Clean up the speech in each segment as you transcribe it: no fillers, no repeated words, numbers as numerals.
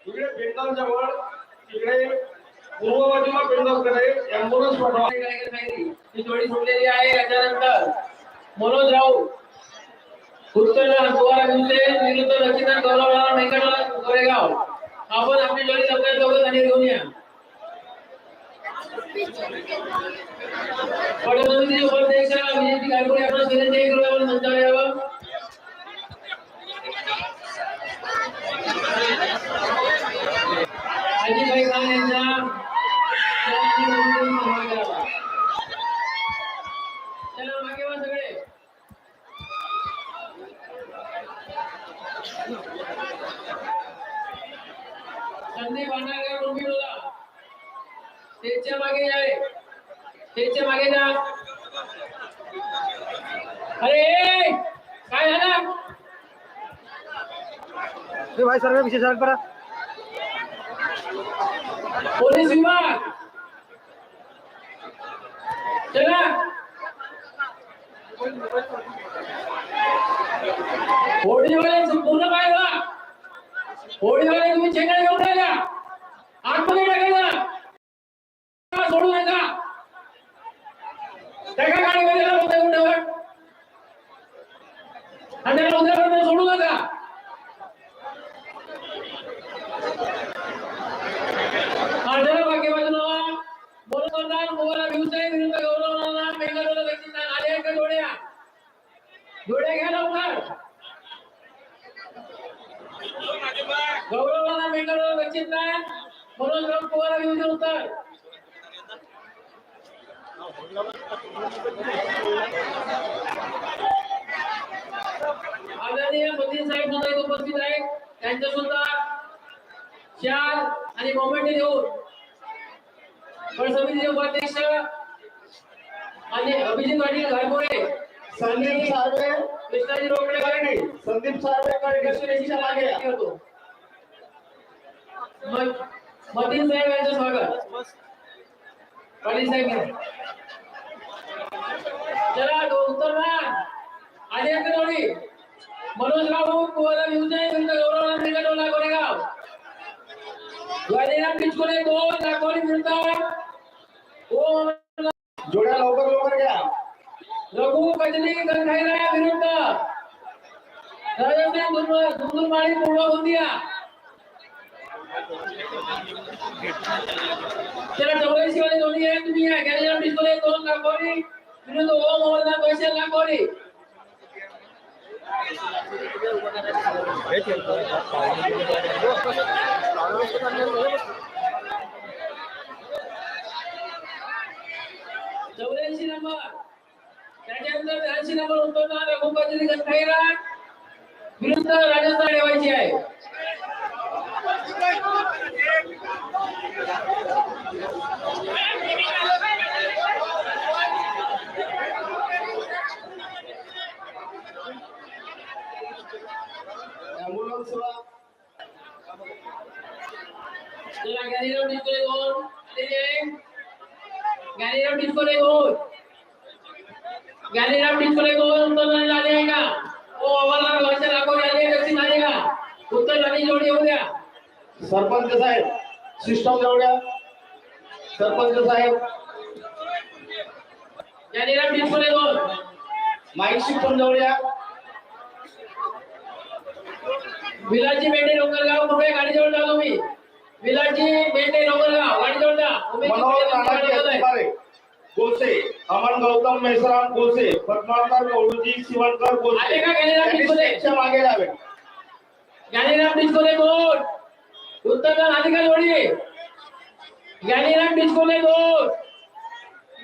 इकडे पेंडॉल जवळ तिकडे पूर्व बाजूला पेंडॉलकडे ॲम्ब्युलन्स पाठवा. ही जोडी सोडलेली आहे. याच्यानंतर मनोज राऊत उत्तर गोवा विरुद्ध विरुद्ध रचिता गौरवला मेंगडवाला गोरेगाव. आपण आपली जोडी सगळ्या दोघं आणि घेऊन या. पडोसची उपाध्यक्ष विजयजी गायकवाड आपण विनंती करू मंचावर यावं. अजितभाई खान यांचा चला मागे वा सगळे. संदीप वानाळकर डोंबिवलीला स्टेजच्या मागे जावे. स्टेजच्या मागे जा. अरे काय झालं तो भाई सर्वे पीछे सड़क पर पोलीस विभाग चला. होडीवाले संपूर्ण काय व्हा. होडीवाले तुम्ही चेंगळ घेऊन राहिला. आतमध्ये टाकायला सोडू नका. टाका गाडीमध्ये उंडावर आणि त्याला उंडावर सोडू नका. आजला बाकी बाजूला बोलवणार मोबाईल व्यवसाय विरुद्ध गौरवणार मेंगडवाला व्यक्तींना आले का जोड्या. जोड्या घ्या लवकर. गौरवला मेंगडवाला व्यक्तींना मनोज राऊत पवार विरुद्ध उत्तर. आदरणीय मंत्री साहेब सुद्धा उपस्थित आहेत. त्यांच्या सुद्धा चार आणि मोमेंट देऊन समितीचे उपाध्यक्ष आणि अभिजित पाटील घारपुरे, संदीप सार्वे, कृष्णाजी रोकडे गाडी, संदीप सार्वे कार्यकर्त्यांच्या मागे होतो. मतीन साहेब यांचं स्वागत. पाटील साहेब चला उत्तरमान आणि एक जोडी मनोज राऊत गोवा विरुद्ध गौरवला मेंगडवाला गोरेगाव. गाडीला पिचकोले दोन दाखवली मिळतात. जोड्या लवकर लवकर घ्या. रघु कजली गंधाईरा विरुद्ध राजस्थान दुंदुरमाळी पूर्व गोंदिया. चला 84 वाले दोन्ही आहे. तुम्ही या गाडीला पिचकोले दोन दाखवली विरुद्ध ओम अमरनाथ वैशाल दाखवली. चौऱ्याऐंशी नंबर त्याच्यानंतर 82 नंबर उत्तरणार रघुपती गंधाईरा विरुद्ध राजस्थान ठेवायची आहे. चला गॅलीराव डिस्कोले दोन गॅलीराव डिस्कोले दोन गॅलीराव डिस्कोले दोन उत्तर झाले आहे का. ओ आम्हाला वर्षा लागू आले व्यक्ती झाले का. उत्तर झाली जोडी येऊ द्या. सरपंच साहेब सिस्टम जोड्या. सरपंच साहेब गॅलीराव डिस्कोले दोन माईक सिस्टम जोड्या. विलाजी मेंढे डोंगरगाव कृपया गाडी जवळ जा. तुम्ही विलाजी मेंढे डोंगरगाव गाडी जवळ जा. गोसे अमन गौतम मेसराम गोसे पद्माकर ओळूजी शिवणकर गोसे आले का. गॅलीराम मागे जावे. गॅलीराम डिस्कोले दोन उत्तर आली का जोडी. गॅलीराम डिस्कोले दोन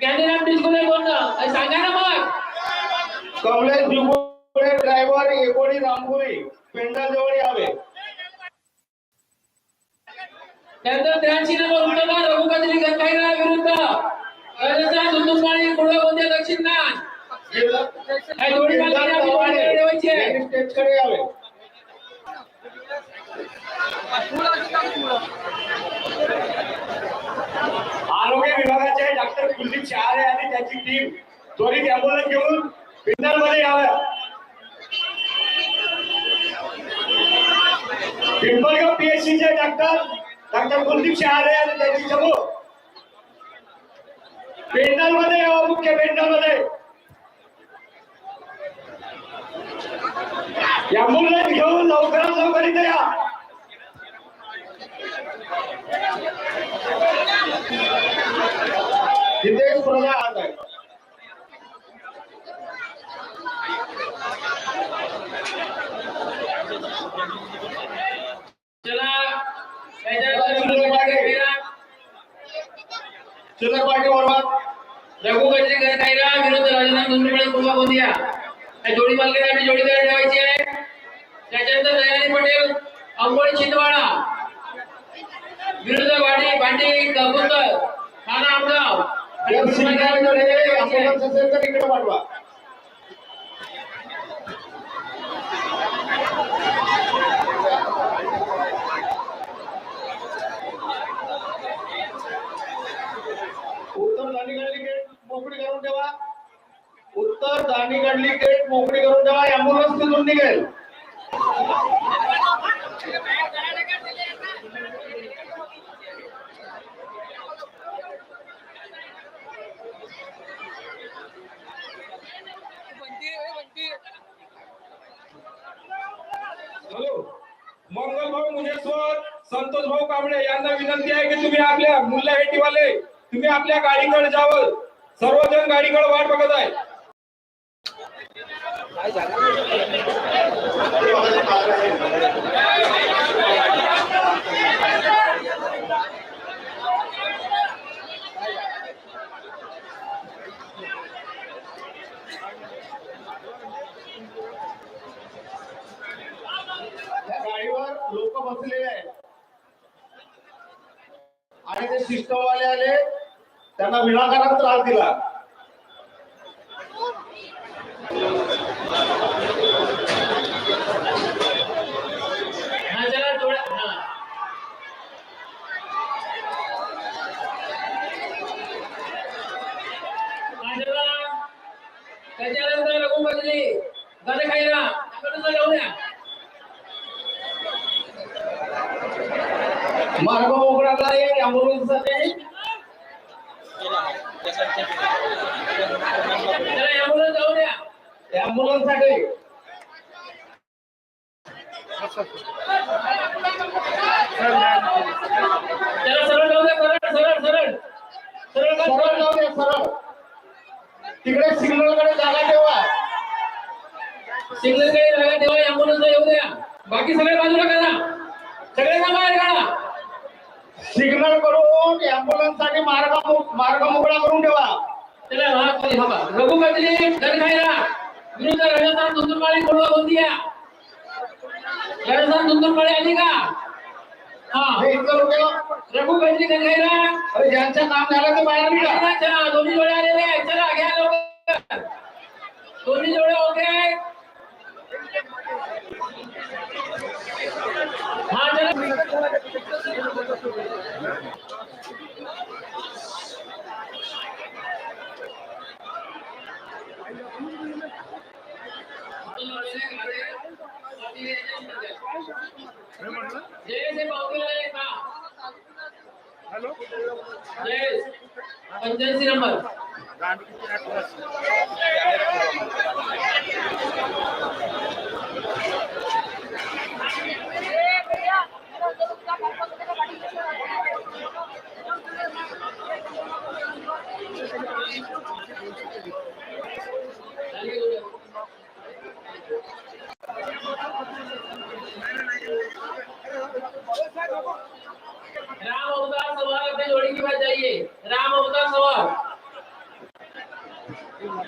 गॅलीराम डिस्कोले दोन सांगा ना मग. कमलेश जुगुळे ड्रायव्हर एकोडी रामपुरी पेंडा जवळ यावे. त्यानंतर 83 नंबर उत्तर रघुपती गंधाईरा विरुद्ध राजस्थान दुंदुरमाळी पूर्व गोंदिया दक्षिण नान. हे जोडी मागे ठेवायची आहे. स्टेजकडे यावे. आरोग्य विभागाचे डॉक्टर कुलदीप शहारे आणि त्याची टीम त्वरित ॲम्ब्युलन्स घेऊन पिंजरमध्ये यावे. पिंपळगाव पीएचसीचे डॉक्टर कुलदीप शहारे आणि त्यांची समूह पेंडल मध्ये यावं, मुख्य पेंडल मध्ये ॲम्ब्युलन्स घेऊन लवकरात लवकर इथे या. तिथे स्पर्धा आहे. चला चिल्लर पार्टी बरोबर रघु गजरे गरकाईरा विरुद्ध राजनाथ धुंडुमळे कुंभा गोंदिया या जोडी मालकांसाठी जोडी तयार ठेवायची आहे. त्याच्यानंतर दयानी पटेल अंबोली छिंदवाडा विरुद्ध भांडी कबूतर ठाणा आमगाव इकडे पाठवा. उत्तर दांडीगडली गेट मोकळी करून ठेवा. उत्तर दांडीगडली गेट मोकळी करून ठेवा. ॲम्ब्युलन्स तिथून निघेल. हॅलो, मंगल भाऊ मुनेश्वर, संतोष भाऊ कांबळे यांना विनंती आहे की तुम्ही आपल्या मुल्ला हेटीवाले तुम्ही आपल्या गाडीकडे जावं. सर्वजण गाडीकडे वाट बघत आहे. त्या गाडीवर लोक बसलेले आहेत आणि ते सिस्टमवाले आले, त्यांना विनाकारण त्रास दिला. हा चला थोडा त्याच्यानंतर रघु गजरे गरकाईरा त्याकडून जाऊ द्या. मार्ग मोकळा करा या ॲम्ब्युलन्ससाठी. चला ॲम्ब्युलन्स जाऊ द्या. ॲम्ब्युलन्ससाठी चला सरळ जाऊ द्या. सरळ सरळ सरळ सरळ सरळ जाऊ द्या. सरळ तिकडे सिग्नल कडे जागा ठेवा. सिग्नल कडे जागा ठेवा. ॲम्ब्युलन्स येऊ द्या. बाकी सगळे बाजूला करा. सगळे बाहेर काढा. सिग्नल करून ॲम्ब्युलन्स साठी मार्ग मोकळा करून ठेवा. चला हा बघा रघु गजरे गरकाईरा विरुद्ध राजस्थान धुंदुरमाळी कोळवा गोंदिया. राजस्थान धुंदुरमाळी आली का? हा हे इतकं लोक रघु गजरे गरकाईरा अरे ज्यांचं काम झालं ते बाहेर निघा. चला दोन्ही जोड्या आलेले आहेत. चला घ्या लवकर. दोन्ही जोड्या ओके. हा चला हॅलो 85 नंबर राम अवतार सवार अपने जोड़ी के पास जाइए. राम अवतार सवार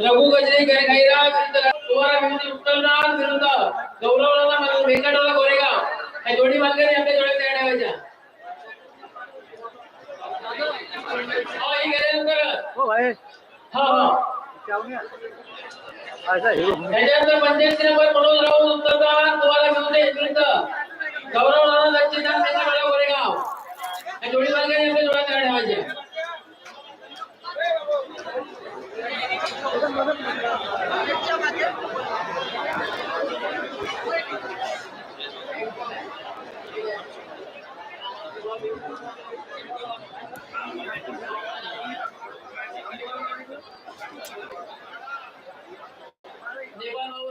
रघु गजरे गरकाईरा विरुद्ध कुवारा विरुद्ध उत्तरनाथ विरुद्ध गौरवराला वेंकटराव गोरेगाव या जोडी मालकांनी आपल्या जोड्या तयार ठेवायच्या. ही गेल्यानंतर हो भाई हा क्या हो गया ऐसा ही त्याच्यानंतर 85 नंबर मनोज राऊत उत्तरनाथ कुवारा विरुद्ध गौरवराला लक्ष्मीकांत वेंकटराव गोरेगाव या जोडी मालकांनी आपल्या जोड्या तयार ठेवायच्या. नेपाळ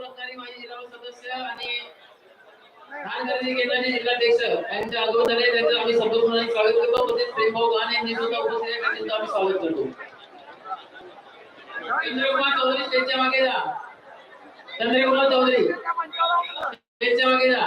रत्नागिरी माजी जिल्हा सदस्य आणि धान खरेदी केंद्राचे जिल्हाध्यक्ष यांच्या आगमन झाले त्यांचं आम्ही सर्वप्रथम स्वागत करतो. तसेच प्रेमभाऊ गान यांनी सुद्धा उपस्थित आहेत त्यांचं आम्ही स्वागत करतो. चंद्रकुमार चौधरी स्टेजच्या मागे जा. चंद्रकुमार चौधरी स्टेजच्या मागे जा.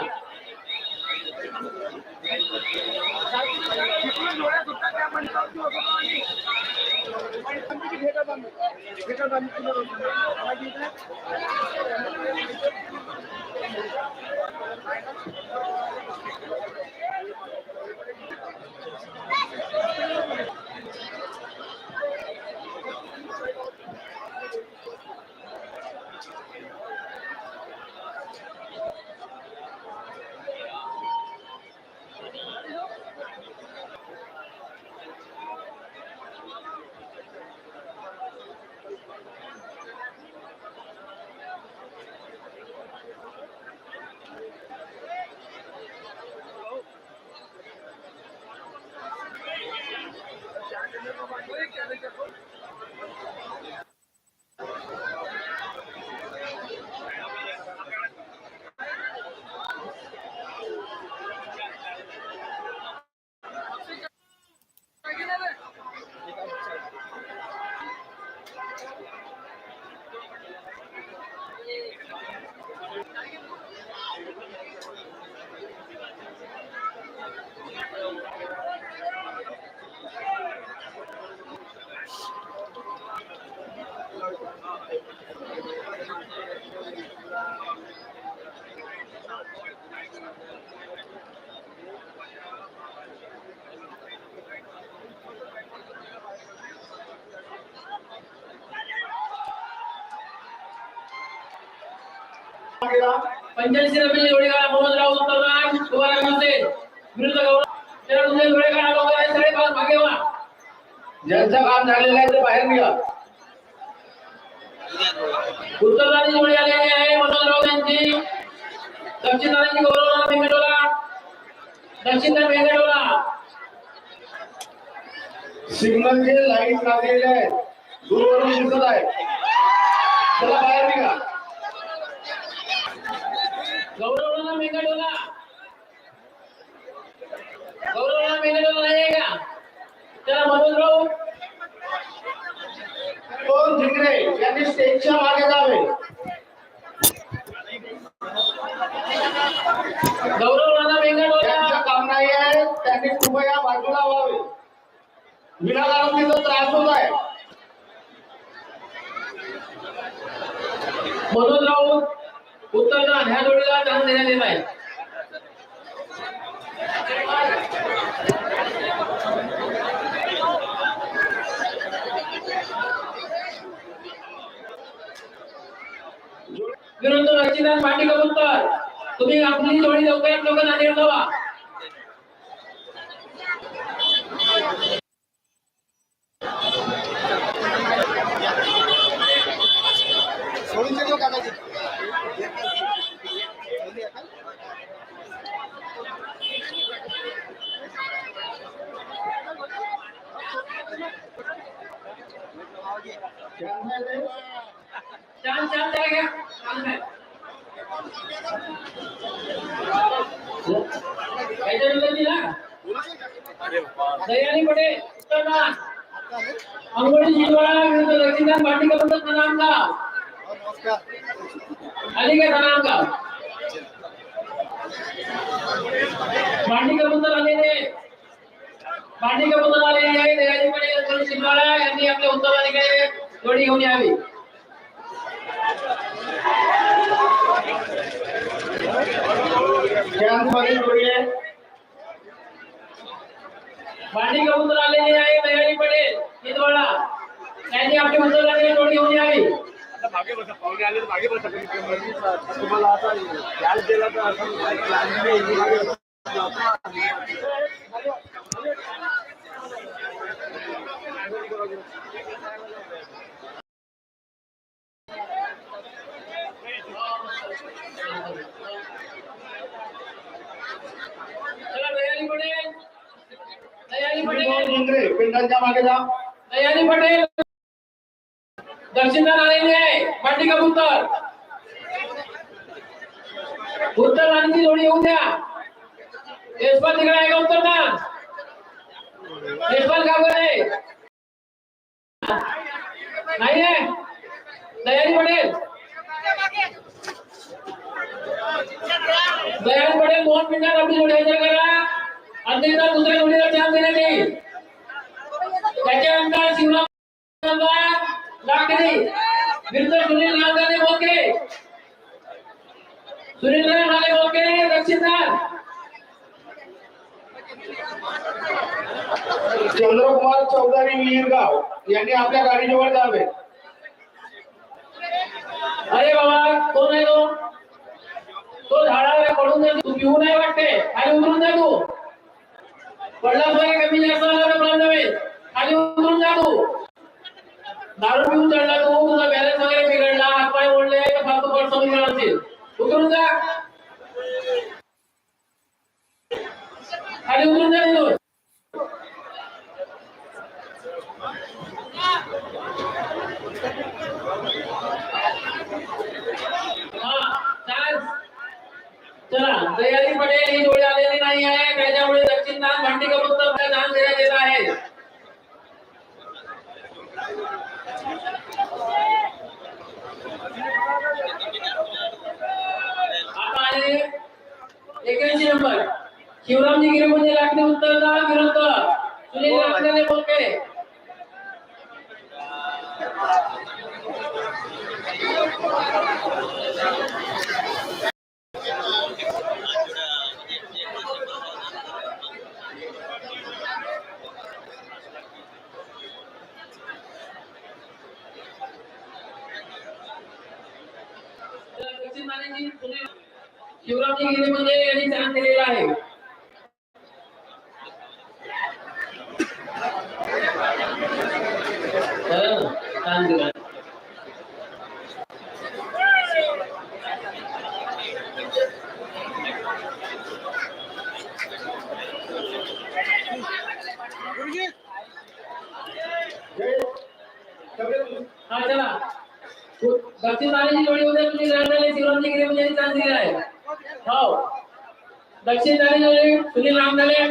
पंच्याऐंशी रमेश जोडीगाव मोहनराव उत्तरदान कुमार मुंडे विरुद्ध गौरव त्याला तुमचे जोडीगाव लोक आहे सगळे पाच भागे व्हा. ज्यांचं काम झालेलं आहे ते बाहेर निघा. उत्तरदानी जोडी आलेली आहे मनोहरराव यांची. दक्षिणदानी गौरव वेंकटोला दक्षिणदान वेंकटोला. सिग्नलचे लाईट लागलेले आहेत दूरवरून दिसत आहे. चला बाहेर निघा. गौरवला मेघडोला गौरवला मेघडोला नाही का. त्याला मनोजराव दोन झिंगरे यांनी स्टेजच्या मागे जावे. गौरवला मेघडोला काम नाही आहे त्यांनी कृपया बाजूला व्हावे. विनाकारण तिथं त्रास होत आहे. मनोजराव उत्तरदान ह्या जोडीला दान देण्यात येत आहे. विरुद्ध रचिदान पाटी कबूतर तुम्ही आपली जोडी लवकरात लवकर नांदेड जावा. चांद चांद चला गया चांद है कैसे मिले जी ना दयानी पटे उत्तरदान अंगोड़ी जीतवाड़ा विरुद्ध दक्षिणदान पार्टी का बंदर नाम का अली के नाम का पार्टी का बंदर आलेले आहे दयानी पटे अंगोड़ी जीतवाड़ा यांनी आपल्या उत्तरदानीकडे जोडी घेऊन यावी. भांडी कबूतर आलेली आहे दयानी पटेल हिंदवाडा त्यांनी आपली उत्तराने जोडी घेऊन यावी. मागे बसा पाहुणे आले मागे बसा. तुम्हाला आता गॅस दिला तर असं मागे चला दयानी पटेल विनोद इंगळे पिंडांच्या मागे जा. दयानी पटेल दक्षिणदान आलेली आहे. पाठी कबूतर उत्तर दानाची जोडी येऊन द्या. यशपाल तिकडे आहे का उत्तरदान? यशपाल गावकडे नाही आहे. दयानी पटेल दयानी पटेल 2 मिनिटात आपली जोडी हजर करा. अंतिमता दुसऱ्या जोडीला चान्स देण्यात येईल. त्याच्यानंतर शिवराम लाकडी विरुद्ध सुनील नांदाने मोके. सुनील नांदाने मोके दक्षिणदान. चंद्रकुमार चौधरी विहीरगाव यांनी आपल्या गाडीजवळ जावे. अरे बाबा तो नाही तो झाडाला पडून जातो. तू पिऊ नाही वाटते. खाली उतरून जा तू. पडला वगैरे कमी जास्त झाला तर पडून जावे. खाली उतरून जा तू. दारू पिऊन चढला तू. तुझा बॅलन्स वगैरे बिघडला. हातपाय ओढले तर फालतू पड समजून असतील. उतरून जा. खाली उतरून जा तू. चला दयानी पटेल ही जोडी आलेली नाही आहे. त्याच्यामुळे दक्षिणदान भांडी कबूतर दान देण्यात येत आहे. आता आले 81 नंबर शिवरामजी गिरीमध्ये लाकडी उत्तरदान विरुद्ध सुनील नांदाने मोके. शिवरामजी गिरीमध्ये यांनी चान्स दिलेला आहे. चान्स दिला. हा चला दक्षिणदानाची जोडी उद्या तुम्ही लढणारे शिवरामजी गिरीमध्ये यांनी चान्स दिला आहे. हो दक्षिणदानी जोडी सुनील नांदाने.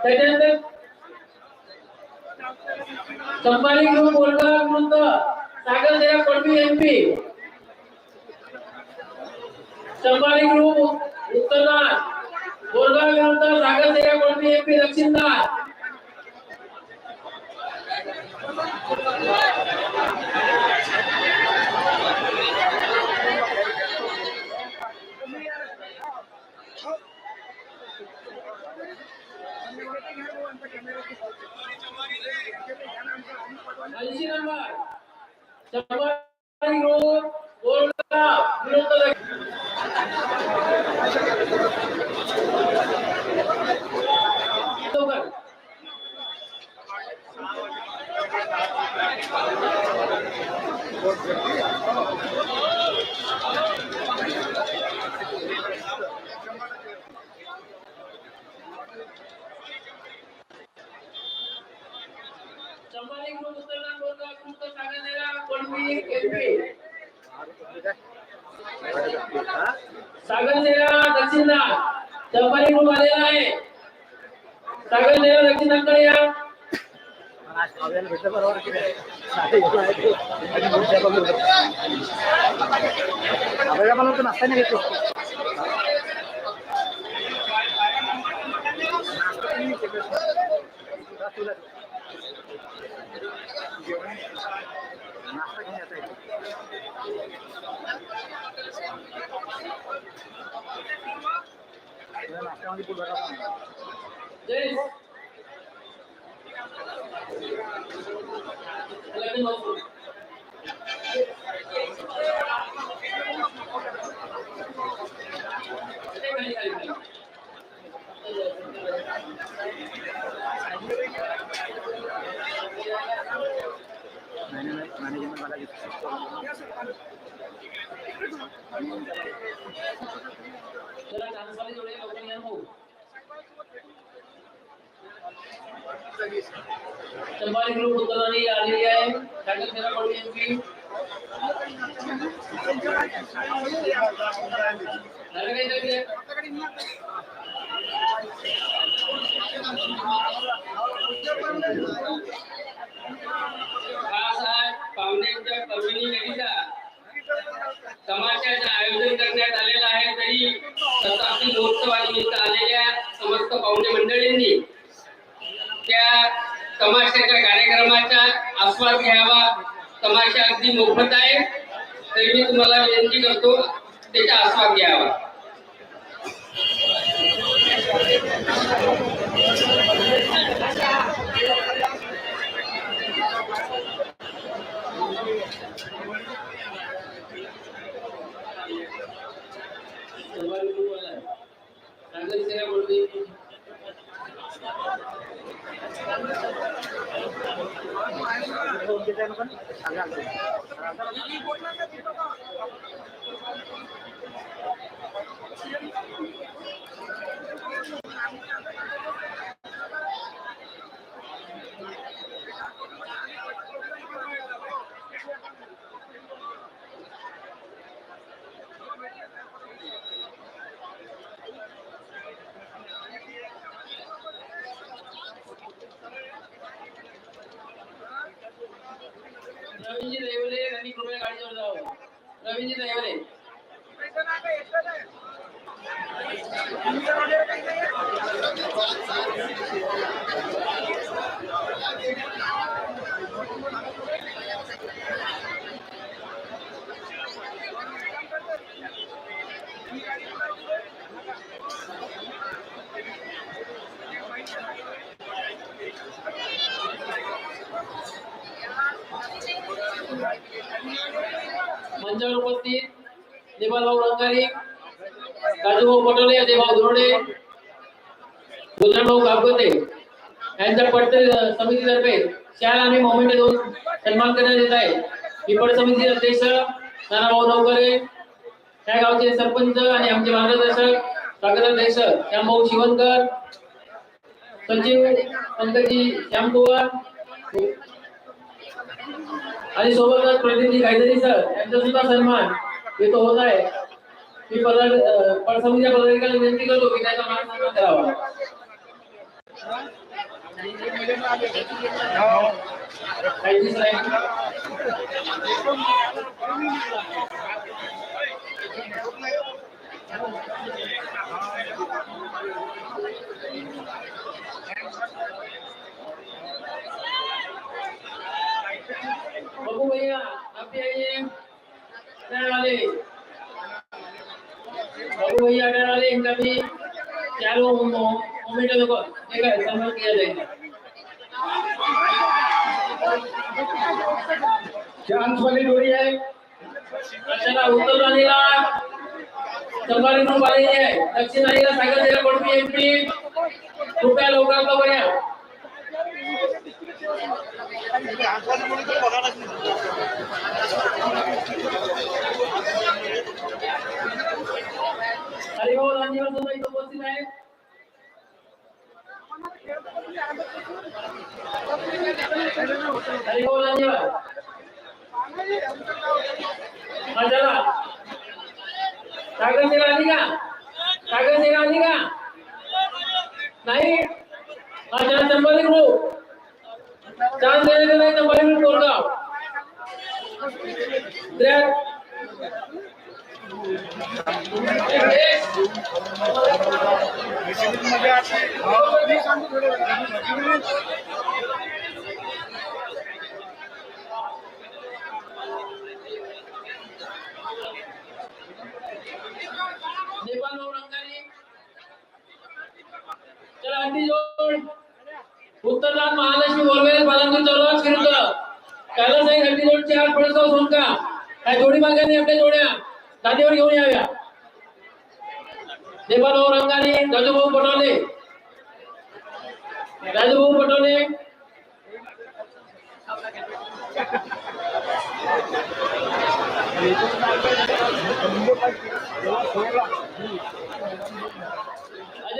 त्याच्यानंतर संभाजी ग्रुप बोलगा विरुद्ध सागर जया कोळी एमपी. संभाजी ग्रुप उत्तरदान बोलगा विरुद्ध सागर जया कोळी एमपी दक्षिणदान. ऐंशी नंबर संभाजी ग्रुप बोलगा विरुद्ध संभाजी ग्रुप उत्तरदान बोलगा विरुद्ध सागर जया कोळी एमपी. सागर जया दक्षिणदान. संभाजी ग्रुप आलेला आहे. सागर जया दक्षिणदानकडे या. आपल्याला मला तर नाश्ता नाही घेतो. मॅनेजमेंट मला चला डान्सवाले जोडे लवकर या भाऊ. तलवारी ग्रुप उतरणारी आलेली आहे. टायगर सेना कडून एंट्री झालं काही नाही. पाहुण्यांच्या परवानगीकरिता तमाशाचे आयोजन करण्यात आलेलं आहे. तरी शताब्दी महोत्सवानिमित्त आलेल्या समस्त पाहुणे मंडळींनी त्या तमाशाच्या कार्यक्रमाचा आस्वाद घ्यावा. तमाशा अगदी मोफत आहे, तरी मी तुम्हाला विनंती करतो त्याचा आस्वाद घ्यावा. रवींद्र देवले यांनी कृपया गाडीवर जावं. रवींद्र देवले मंचावर उपस्थित देवाभाऊ रंगारी, राजूभाऊ पटोले, अजयभाऊ धोरडे, बुलढाणभाऊ गावगते यांच्या पडतरी समितीतर्फे शाल आणि मोमेंट देऊन सन्मान करण्यात येत आहे. ही पड समिती अध्यक्ष नानाभाऊ नवकरे, त्या गावचे सरपंच आणि आमचे मार्गदर्शक स्वागताध्यक्ष श्यामभाऊ शिवणकर, सचिव पंकजी श्यामकुमार आणि सोबतच प्रतिनिधी गायधरी सर यांचा सुद्धा सन्मान इथं होत आहे. मी पड समितीच्या पदाधिकाऱ्यांना विनंती करतो की त्याचा मान सन्मान करावा. बाबू भैया आप भी आइए. वाले बाबू भैया अटैर वाले इनका भी चारों मोमेंट देखा सन्मान किया जाएगा. चांस वाली जोड़ी है. चला उत्तर वालीला तलवारी ग्रुप आलेली आहे. दक्षिण वालीला सागर सेना कडून एंट्री. कृपया लवकर लवकर या. हरिभाऊ रांजीवर सुद्धा इथं उपस्थित आहे. हरिभाऊ रांजीवर चला. सागर सेना आली का? सागर सेना आली का? नाही. चला संभाजी ग्रुप चांस देने नहीं तो बड़ी ग्रुप कोरगाव. चला अंडी जोड. उत्तरदान महालक्ष्मी बोलवे बालांची चौरस विरुद्ध कैलासाई हड्डी जोडची आठ फळसव सोनका या जोडी मार्गाने आपल्या जोड्या दादीवर घेऊन याव्या. देवाभाऊ रंगारी, राजूभाऊ पटोले अजय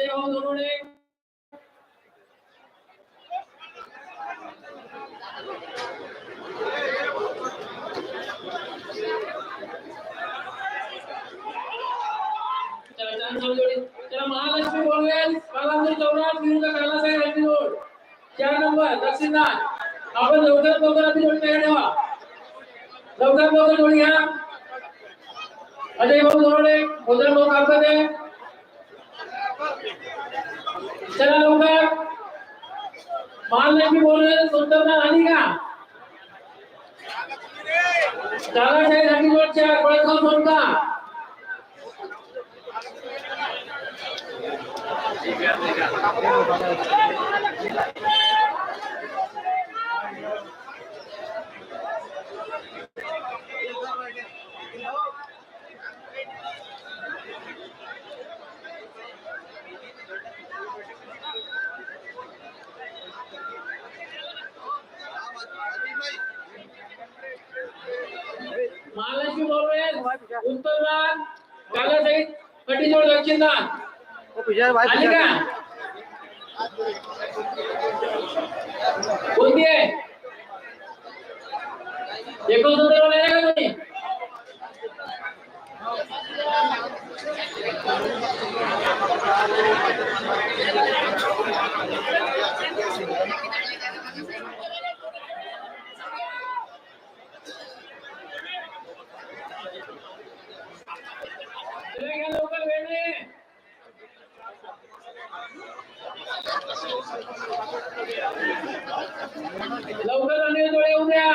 भाऊ दोरोडे चला महालक्ष्मी बोलवेल कलांदूर चौरात विरुद्ध कालासाहेब यांची जोड 4 नंबर तहसीलदार आपण लवकर आपली जोडी तयार ठेवा लवकर जोडी घ्या अजय भाऊ दोरोडे उधर भाऊ काम करते चला लवकर महालक्ष्मी बोलवेल सुंदरना आली का कालासाहेब यांची जोड 4 पळत सोडता महालक्ष्मी बोलवेल उत्तरदान कालासाहेब कटीजोड दक्षिणदान आली का कोणती आहे एकूण सुंदर आहे का तुम्ही लवकर वेळ नाही लवकर आणि डोळे उद्या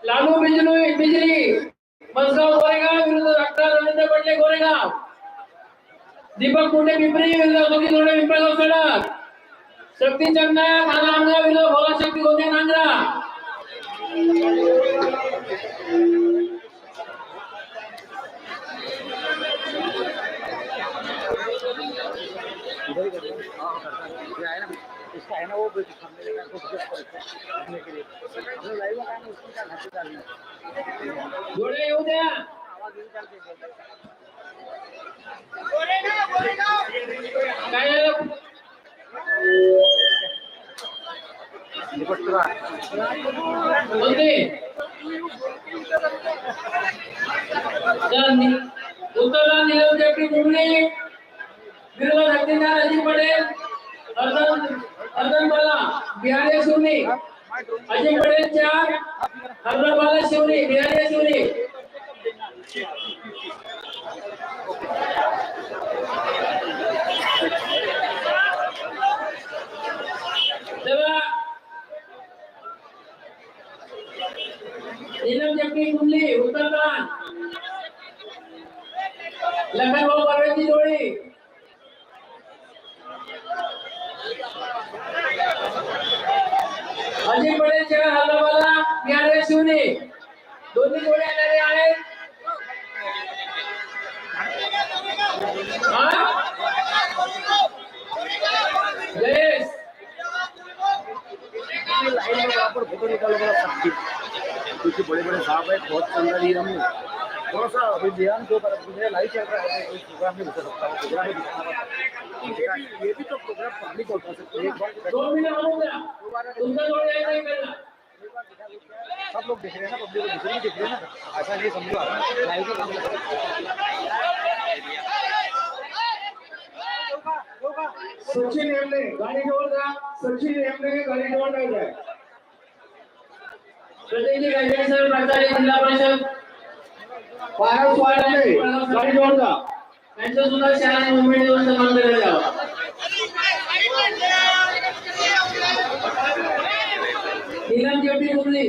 लालू बिजली मसगाव गोरेगाव विरुद्ध डॉक्टर रवींद्र पटले गोरेगाव दीपक कुंडे पिंपरी विरुद्ध सुखी जोडे पिंपळगाव सडक शक्ती चंदा खाना आमगाव विरुद्ध भोला शक्ती गोंदिया नांद्रा इसका है ना वो सामने का कुछ करने के लिए हम लाइव का ना उसका घाटे डालना जोड़े येऊ द्या आवाज येऊ चालते काय निपटला बोलते चल उत्तरला निलव जॅकी मुंडे विरोध हत्तीदार अजित पटेल अर्धन बाला बिहारी शिवनी अजित पटेल 4 अर्धन बाला शिवनी बिहारी शिवनी चला नीलम जॅकी मुंडे उत्तरदान लखन भाऊ परवेची जोडी अजित पटेल 4 हल्लावाला बिहारी शिवनी दोन्ही जोडे आलेले आहेत जयेश लाइन में वहाँ पर फोटो निकालो बड़ा सबकी क्योंकि बड़े बड़े साहब है बहुत चंदा ली हमने थोड़ा सा अभी ध्यान दो पर मुझे लाइव चल रहा है कोई प्रोग्राम नहीं हो सकता प्रोग्राम में दिखाना ये भी तो प्रोग्राम पब्लिक होता है एक बार 2 मिनट हो गया तुमका जोड़े ऐसा ही करना सब लोग देख रहे हैं ना पब्लिक दूसरे भी देख रहे हैं ना ऐसा नहीं समझो लाइव का सचिन हेमले गाडी जवळ जा सचिन हेमले गाडी जवळ नाही जाय प्रतिनिधी गायकवाड प्राचार्य जिल्हा परिषद पारस वाडले गाडी जवळ जा त्यांचं सुद्धा शाळा मुंबई दिवस सन्मान केला जावा नीलम जॅकी मुंडे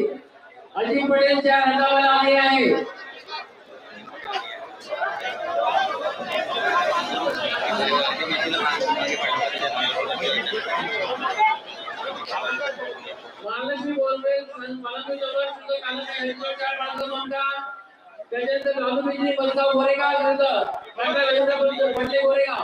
अजित पटेल 4 हल्लावाला आले आहे महालक्ष्मी बोलवे मलामी जवळ सुद्धा कालचा हेडक्वार्टर बाळगोंडा त्याच्यानंतर लालू बिजली मसगाव गोरेगाव विरुद्ध डॉक्टर रवींद्र पटले गोरेगाव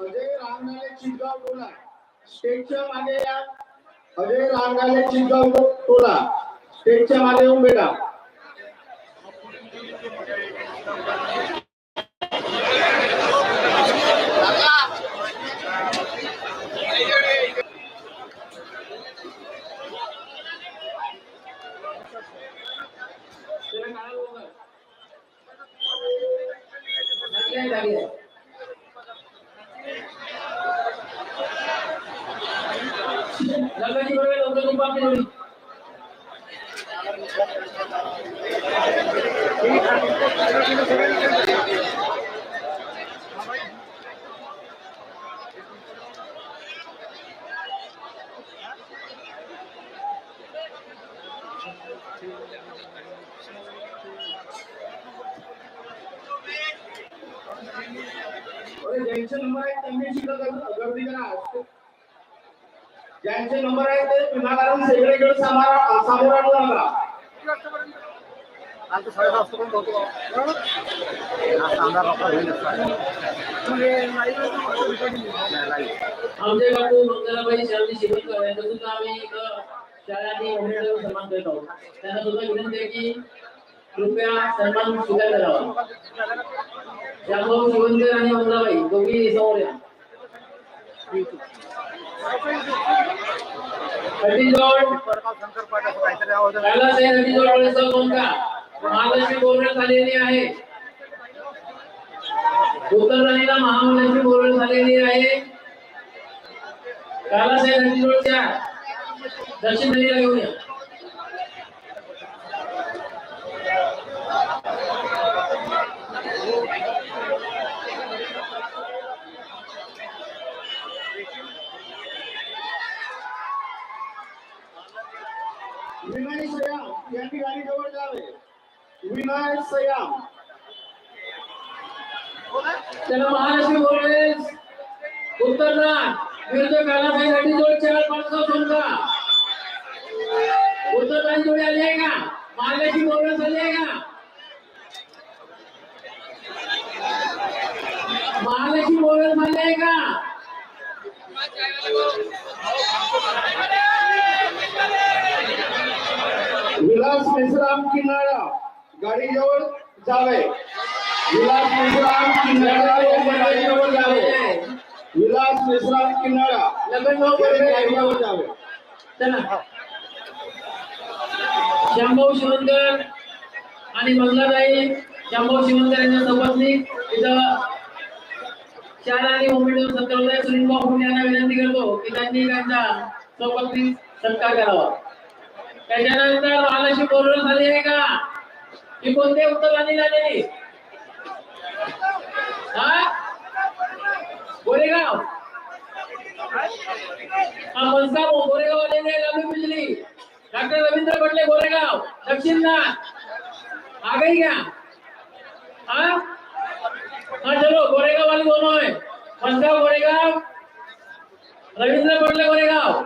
अजय रांगाले चितगाव टोला स्टेजच्या मागे या. अजय रांगाले चितगाव टोला स्टेजच्या मागे येऊन बेटा. लग्नाची वेळ लवकर तुम आपली जोडी. ज्यांचे नंबर आहेत त्यांनी गर्दी करा. ज्यांचे नंबर आहेत ते विनाकारण सेक्रेटरी समोर आणू नका. आज 7:30 वाजतापर्यंत होतो. आमचे बापू मंगलाबाई शांती शिवणकर यांचा सुद्धा आम्ही शाळांनी उमेदवार सन्मान करत आहोत. त्यांना सुद्धा विनंती आहे की कृपया सन्मान स्वीकार करावा. श्यामभाऊ शिवणकर आणि मंगलाबाई दोघी समोर या. महालक्ष्मी बोरवेल झालेली आहे. उत्तरदानीला महालक्ष्मी बोरवेल झालेली आहे. कालासाहेब रणजितोडच्या दक्षिण दिल्लीला घेऊन या. विनय सयाम यांनी गाडी जवळ जावे. विनय सयाम त्याला महालक्ष्मी बोरवेल उत्तरदान विरुद्ध कालासाहेब रणजितोडच्या पाचगाव सोनका. उत्तरदानी जोडी आली आहे का? महालक्ष्मी बोरवेल झाली आहे का? महालक्ष्मी बोरवेल झाली आहे का? विलास मेश्राम किनारा गाडी जवळ जावे. विलास मेश्राम किनारा गाडी जवळ जावे. विलास मेश्राम किनारा लग्नभाऊ गाडी जवळ जावे. चला श्यामभाऊ शिवणकर आणि मंगलाबाई श्यामभाऊ शिवणकर यांच्या सपत्नी इथं शाळा आणि उमेदवार सत्कारला सुनीलभाऊ फुले यांना विनंती करतो की त्यांनी त्यांचा सपत्नी सत्कार करावा. त्याच्यानंतर महालक्ष्मी बोरवेल झाली आहे का? ही कोणत्या उत्तराने झालेली? गोरेगाव मनगाव गोरेगाव आलेले लालू बिजली डॉक्टर रवींद्र पटले गोरेगाव दक्षिणला आ गई क्या? हाँ चलो गोरेगाव वाली दोनों है. मनगाव गोरेगाव रवींद्र पटले गोरेगाव.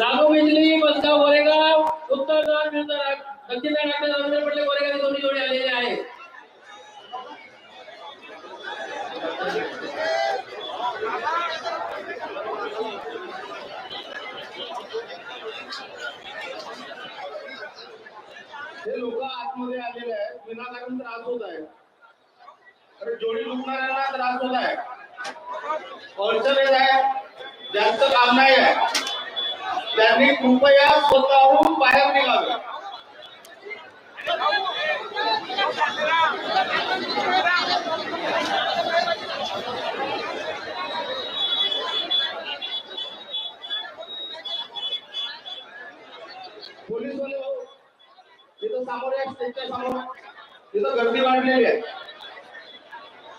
लालू बिजली मनगाव गोरेगाव उत्तरदान दक्षिणला डॉक्टर रवींद्र पटले गोरेगाव दोन्ही जोडी आलेले आहेत. हे लोक आतमध्ये आलेले आहेत. विनाकारण त्रास होत आहे. अरे जोडी लुटणाऱ्यांना त्रास होत आहे. अडचण येत आहे. जास्त काम नाही आहे. त्यांनी कृपया स्वतःहून बाहेर निघावे. पोलीस वाले इथं समोर या स्टेजच्या समोर तिथं गर्दी वाढलेली आहे.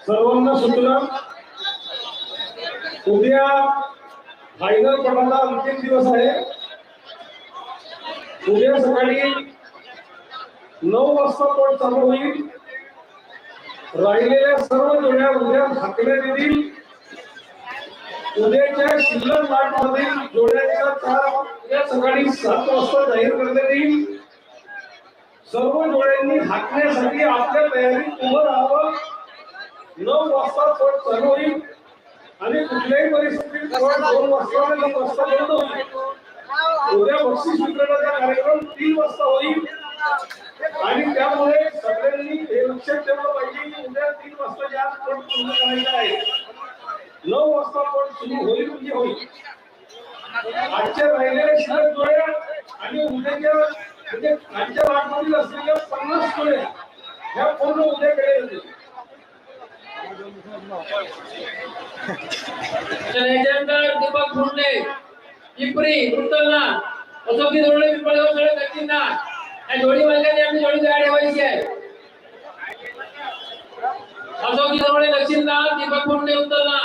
सर्वांना सूचना, उद्या फायनल पडायला अंतिम दिवस आहे. उद्या सकाळी 9 वाजता पट चालू होईल. राहिलेल्या सर्व जोड्या उद्या हाकण्यात येतील. उद्याच्या शिल्लक मधील जोड्यांचा चार उद्या सकाळी 7 वाजता जाहीर करण्यात येईल. सर्व जोड्यांनी हाकण्यासाठी आपल्या तयारीत उभं राहावं. 9 वाजता पट चालू होईल आणि कुठल्याही परिस्थितीत पट 2 वाजता आणि 3 वाजता बंद होईल. उद्या बक्षीस वितरणाचा कार्यक्रम 3 वाजता होईल आणि त्यामुळे सगळ्यांनी हे लक्षात ठेवलं पाहिजे की उद्या 3 वाजता या पट पूर्ण करायचा आहे. 9 वाजता पट सुरू होईल म्हणजे होईल. आजच्या राहिलेल्या शिल्लक जोड्या आणि उद्याच्या म्हणजे आजच्या वाटमधील असलेल्या 50 जोड्या ह्या पूर्ण उद्याकडे येतील. त्याच्यानंतर दीपक फुंडे पिंपरी उत्तरला अशोकी धोरणे पिंपळगाव सगळे दक्षिणला या जोडी मालकांनी आपली जोडी तयार ठेवायची आहे. अशोकी धोरणे दक्षिणला दीपक फुंडे उत्तरला.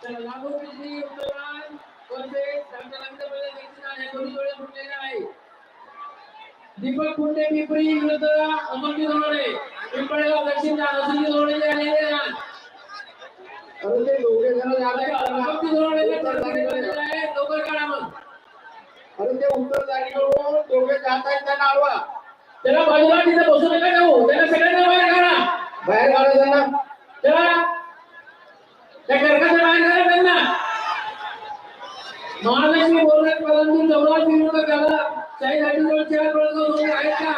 लागू बिजली उत्तरायण कोणते संघटनांच्या मध्ये दक्षिणा हे दोन्ही जोडे फुटलेले आहे. दीपक फुंडे पिंपरी विरुद्ध अमोलजी धोरणे पिंपळगाव दक्षिणला अमोलजी धोरणे आलेले आहेत. अरे ते दोघे जण झाले. अमोलजी धोरणे आहे लवकर काढा मग. अरे ते उत्तर जागेवर दोघे जात आहेत त्यांना अडवा. त्याला बाजूला तिथे बसू नका जाऊ. त्याला सगळ्यांना बाहेर काढा. बाहेर काढा त्यांना. त्याला त्या घरकाच्या बाहेर काढा त्यांना. महालक्ष्मी बोलले परंतु जवळ विरोध करा. काही गाडीवरच्या प्रश्न आहेत का?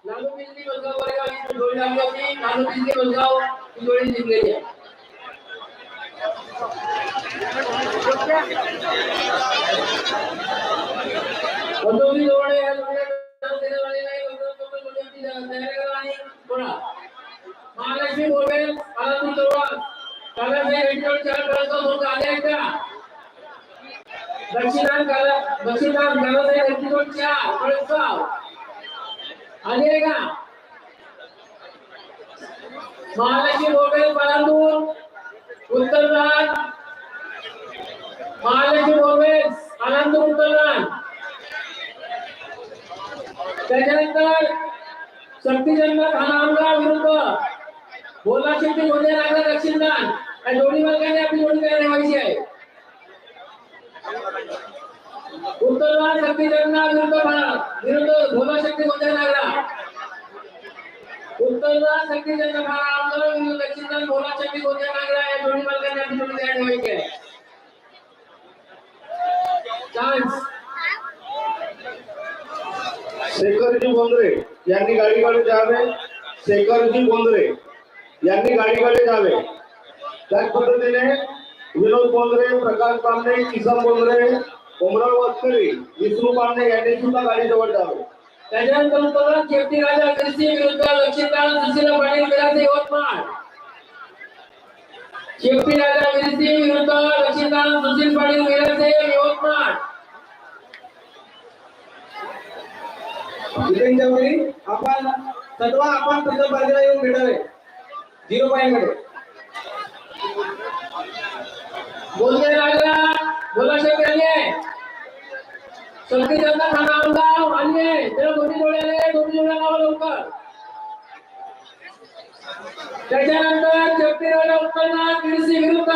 लालू बिजली बसगाव वरेगाव ही जोडी लागली होती. लालू बिजली बसगाव ही जोडी जिंकलेली आहे. बंदोबस्ती जोडे या जोडीला देण्यात आलेला आहे. बंदोबस्ती तयारी करा आणि बोला. महालक्ष्मी बोलवेल आनंद चव्हाण कालाचे एडिटर चार पर्यंत लोक आले आहेत का? दक्षिणान कालाचे एडिटर चार पर्यंत आले आहे का? महालक्ष्मी बोलवेल पालांदूर उत्तरदान महालक्ष्मी बोलवेल पालांदूर उत्तरदान. त्याच्यानंतर शक्ती जन्नत हानामगाव विरुद्ध बोला शक्ती गोंदिया नागरा दक्षिणदान या जोडी मालकाने आपली जोडी तयार ठेवायची आहे. उत्तरदान शक्ती जन्नत विरुद्ध बोला शक्ती गोंदिया नागरा. उत्तरदान शक्ती जन्नत हानामगाव विरुद्ध दक्षिणदान बोला शक्ती गोंदिया नागरा या जोडी मालकाने आपली जोडी तयार ठेवायची आहे. चान्स शेखरजी बोंद्रे यांनी गाडीकडे जावे. शेखरजी बोंद्रे यांनी गाडीकडे जावे. त्याच पद्धतीने विनोद बोंद्रे, प्रकाश पांडे, किसन बोंद्रे, कोमराळ वस्करी, विष्णू पांडे यांनी सुद्धा गाडीजवळ जावे. त्याच्यानंतर उत्तरात केपटी राजा अग्रसिंह विरुद्ध लक्ष्मीकांत सुशीला पाटील विराजे यवतमाळ. केपटी राजा अग्रसिंह विरुद्ध लक्ष्मीकांत सुशील पाटील विराजे यवतमाळ. जितेंद्र चौधरी आपण सत्वा आपण तुमच्या बाजूला येऊन भेटावे 0 पॉइंट मध्ये बोलते लागला बोला शक्य आले सगळी जनता खाना आमदार आले त्याला दोन्ही जोड्या लावा लवकर त्याच्यानंतर चक्रीवाला उत्पन्न कृषी विरुद्ध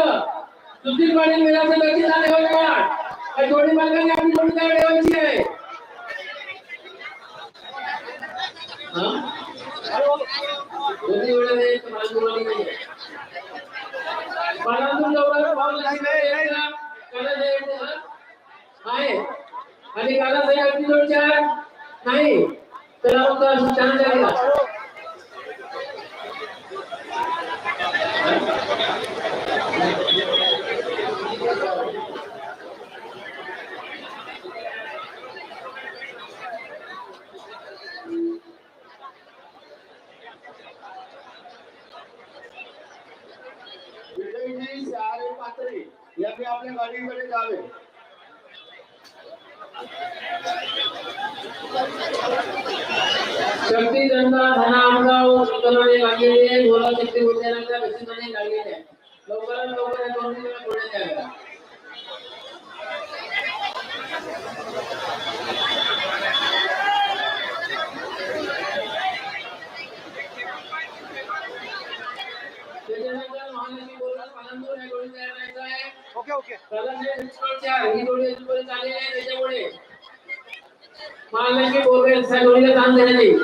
सुधीर पाटील मिळाचे लक्षी झाले होते जोडी मालकांनी आपली जोडी तयार ठेवायची आहे दोन्ही वेळेला एक मालगुवाली नाही पानातून जवळ पाऊल लागले आहे आणि काला साहेब जोड 4 नाही तर आपण छान झाला विजयजी सारे पात्रे यांनी आपल्या गाडीकडे जावे शक्ती जनता धना आमगाव सुतनाने लागलेले बोला शक्ती उद्यानाच्या बक्षिसाने लागलेले लवकरात लवकर या दोन दिवसात पुढे द्यावे त्याच्यानंतर महालक्ष्मी बोलला पालनपूर या जोडी तयार करायचा आहे ओके कलाचे 4 ही जोडी अजूनपर्यंत आलेली आहे त्याच्यामुळे महालक्ष्मी बोलवेल त्या जोडीला काम देण्यात येईल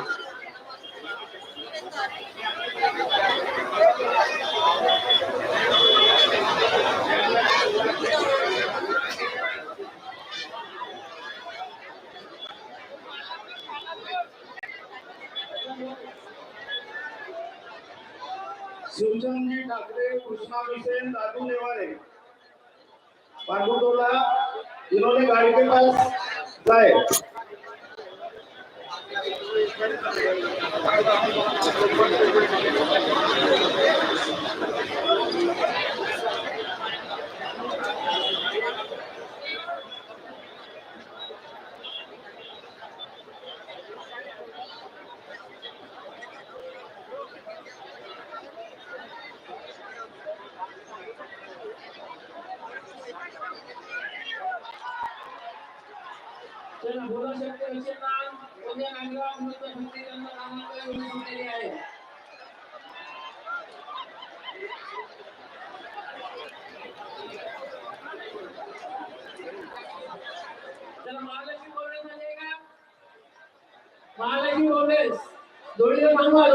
शिवचंदजी ठाकरे कृष्णा हुसैन दादू नेवारे पांडुटोला इन्होंने गाड़ी के पास जाए चला बोला शक्ती असे नाम उद्या नागराव विरुद्ध शक्ती जनता नामांकित जोडी सुटलेली आहे चला महालक्ष्मी बोलणे झाले का महालक्ष्मी बोलणे जोडीला थांबवा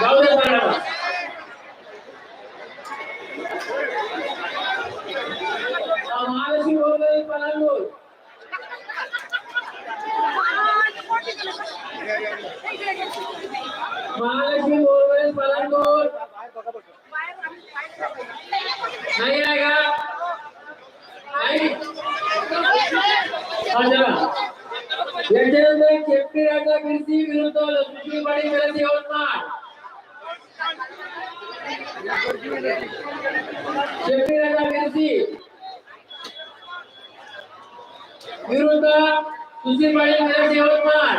जाऊ दे सगळ्यांना महालक्ष्मी बोलणे पालनपूर महालक्ष्मी बोलणे पालनपूर नहीं आएगा नहीं याच्यानंतर केपटी राजा कीर्ती विरुद्ध लक्ष्मीबाई मिळाली यवतमाळ केपटी राजा कीर्ती विरुद्ध सुशीलबाई मिळाली यवतमाळ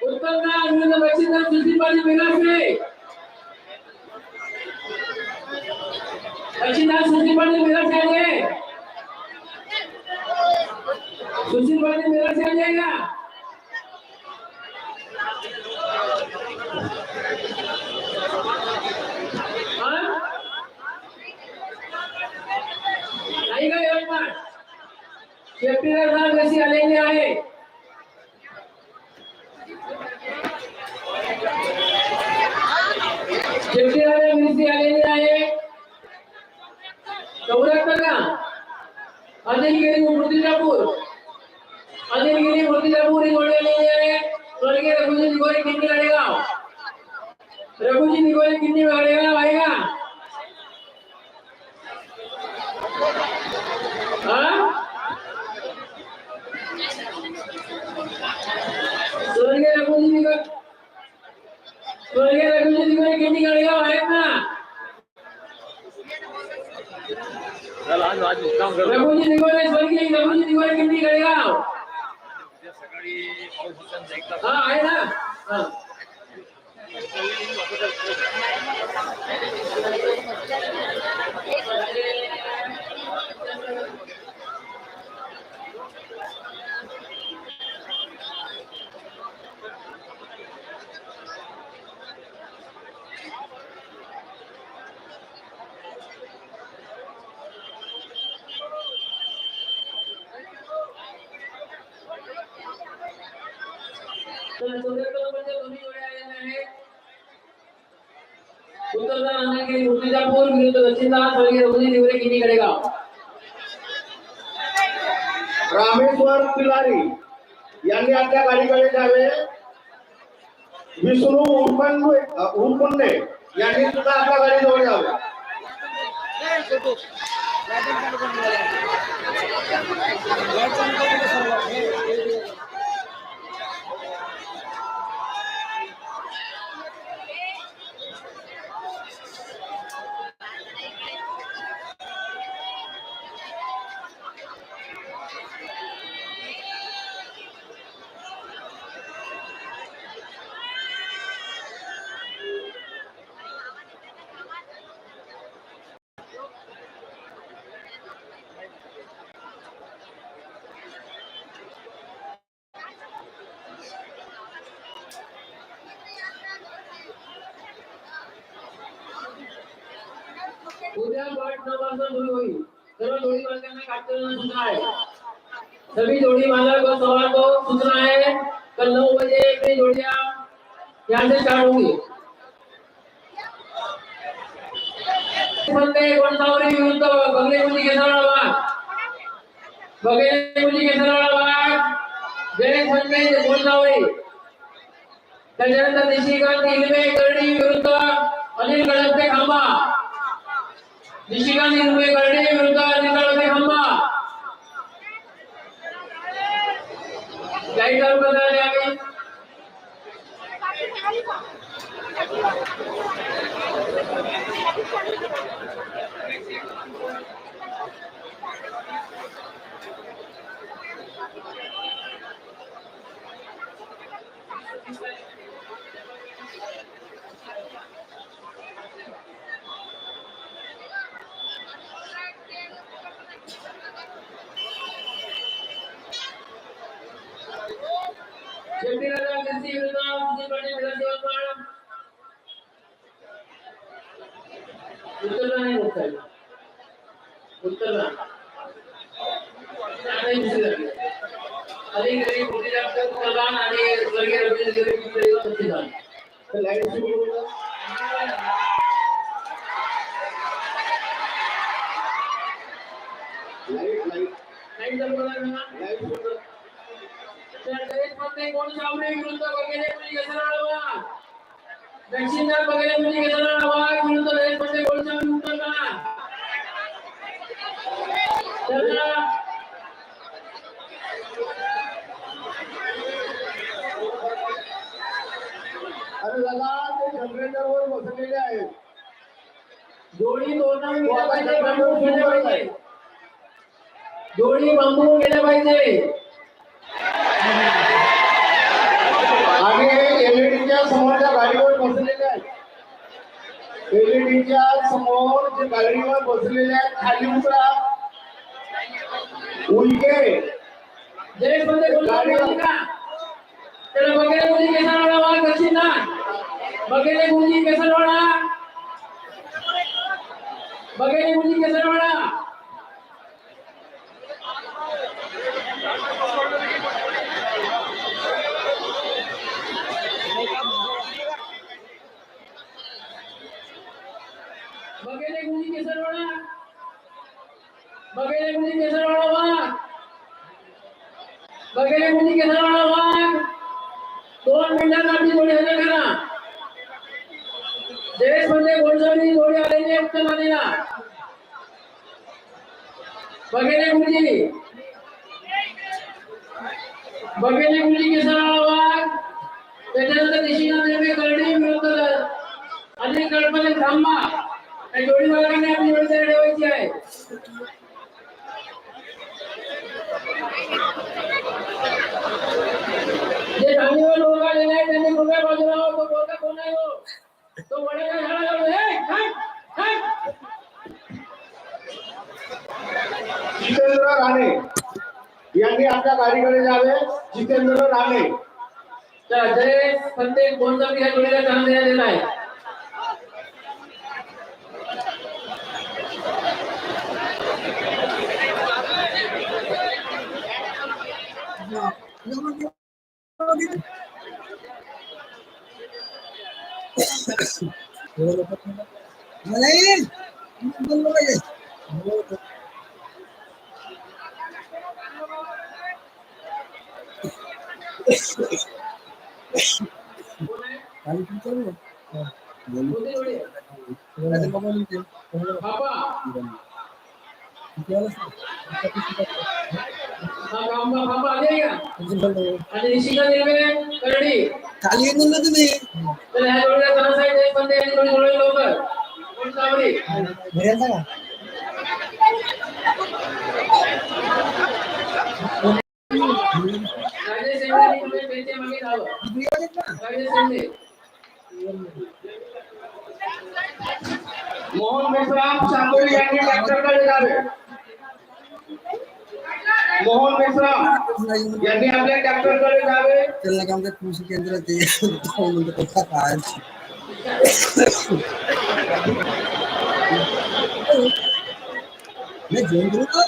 उत्पन्न विरुद्ध बक्षीस सुशीलबाई मिळाली बक्षीस सुशीलबाई मिळाली सुशीलबाई मिळाली जाएगा नाही का यवतमाळ शेपटीला जाग अशी आलेली आहे शेपटीला मिरची आलेली आहे 74 का अनिलगिरी मूर्तिजापूर ही जोडी आलेली आहे स्वर्गीय रघुजी निगोरे किन्नी गाडेगाव रघुजी निगोरे किन्नी गाडेगाव आहे का स्वर्गीय रघुजी दिवाळी किंडी गाडगाव आहेत ना? चला आज मुक्काम करू. रघुजी दिवाळी स्वर्गीय रघुजी दिवाळी किंडी गाडगाव. उद्या सकाळी पाऊस होताना एकदा हा आहे ना. हा. तर चौऱ्याहत्तर दोन्ही जोड्या आलेल्या आहेत. उत्तरदान अन्नगिरी मूर्तिजापूर विरुद्ध दक्षिणदान स्वर्गीय रघुजी दिवरे किंडी गाडगाव. रामेश्वर पिलारी यांनी आपल्या गाडीकडे जावे. विष्णू उरपंडे यांनी सुद्धा आपल्या गाडीजवळ यावे. उद्या 8-9 वाजता सुरू होईल. सर्व जोडी मालकांना काटकसरीने सूचना आहे. सभी जोड़ी मालक और सवार को सूचना है, कल 9 बजे अपनी जोड़ियां यहाँ से स्टार्ट होंगी. गोंसावरी विरुद्ध बगलेमुजी केसरवाडा जयेश फंदे गोंसावरी. त्याच्यानंतर निशिकांत इल्मे करडी विरुद्ध अनिल गडपे खांबा. निशिकांत इल्मे करडी विरुद्ध अनिल गडपे खांबा. लाईट चालू करायला आम्ही. शेतीराजा कीर्ती विरुद्ध सुनील पाटील विधानसभा. उत्तरला नाही होत आहे. उत्तरला नाही दुसरी आणि घरी मोठी जास्त उत्तरदान आणि स्वर्गीय रघुजी दिवरे किंडी गाडगाव दक्षिणदान. तर लाईट सुरू करू का? लाईट लाईट चालू करा ना. लाईट सुरू करा. जयेशमध्ये गोंसावरी विरुद्ध बगलेमुजी केसरवाडा. दक्षिणदान बगलेमुजी केसरवाडा विरुद्ध जयेशमध्ये गोंसावरी उत्तरदान. अरे दादा ते जनरेटरवर बसलेले आहेत. जोडी तोडून गेल्या पाहिजे, बांधून गेल्या पाहिजे. जोडी बांधून गेल्या पाहिजे. आणि एलईडीच्या समोरच्या गाडीवर बसलेले आहेत. एलईडीच्या समोर जे गाडीवर बसलेले आहेत खाली उतरा. उलटे जयेशमध्ये गोंसावरी का त्याला बगलेमुजी केसरवाडा वाघ दक्षिणदान. बगलेमुजी केसरवाडा. बगलेमुजी केसरवाडा. बगलेमुजी केसरवाडा. बगलेमुजी केसरवाडा वाघ. बगलेमुजी केसरवाडा वाघ. 2 मिनिटात आपली जोडी हजर करा. जयेशमध्ये गोंसावरी जोडी आलेली आहे उत्तरदानीला. बगलेमुजी केसरवाडा वाघ. त्याच्यानंतर निशिकांत इल्मे करडी विरुद्ध अनिल गणपती थांबा. त्या जोडी मालकांनी आपली जोडी तयार ठेवायची आहे. जे धावणीवर डोका आलेला आहे त्यांनी कृपया बाजूला व्हा. तो डोका कोण आहे हो? तो वड्याच्या झाडाजवळ आहे. हट, हट. जितेंद्र राणे यांनी आपल्या गाडीकडे जावे. जितेंद्र राणे. तर जय प्रत्येक गोंधळ या जोडीला चांगला देण्यात येत आहे. कोणती जोडी आहे? बाबा हा गांबा बाबा आले का? आणि निशिका निर्वे करडी. खाली येऊन बोलला तुम्ही तर ह्या जोडीला तनासाहेब देशपांडे यांनी जोडी जोडली लवकर. कोण सावरी? घरी आलता का राजेश शेंडे तुम्ही त्यांचे मागे धावा. राजेश शेंडे. मोहन मेश्राम चांदोली यांनी ट्रॅक्टरकडे जावे. मोहन मेश्राम यांनी आपल्या ट्रॅक्टरकडे जावे. त्याला काम काय कृषी केंद्र ते काय मैं जेन करू का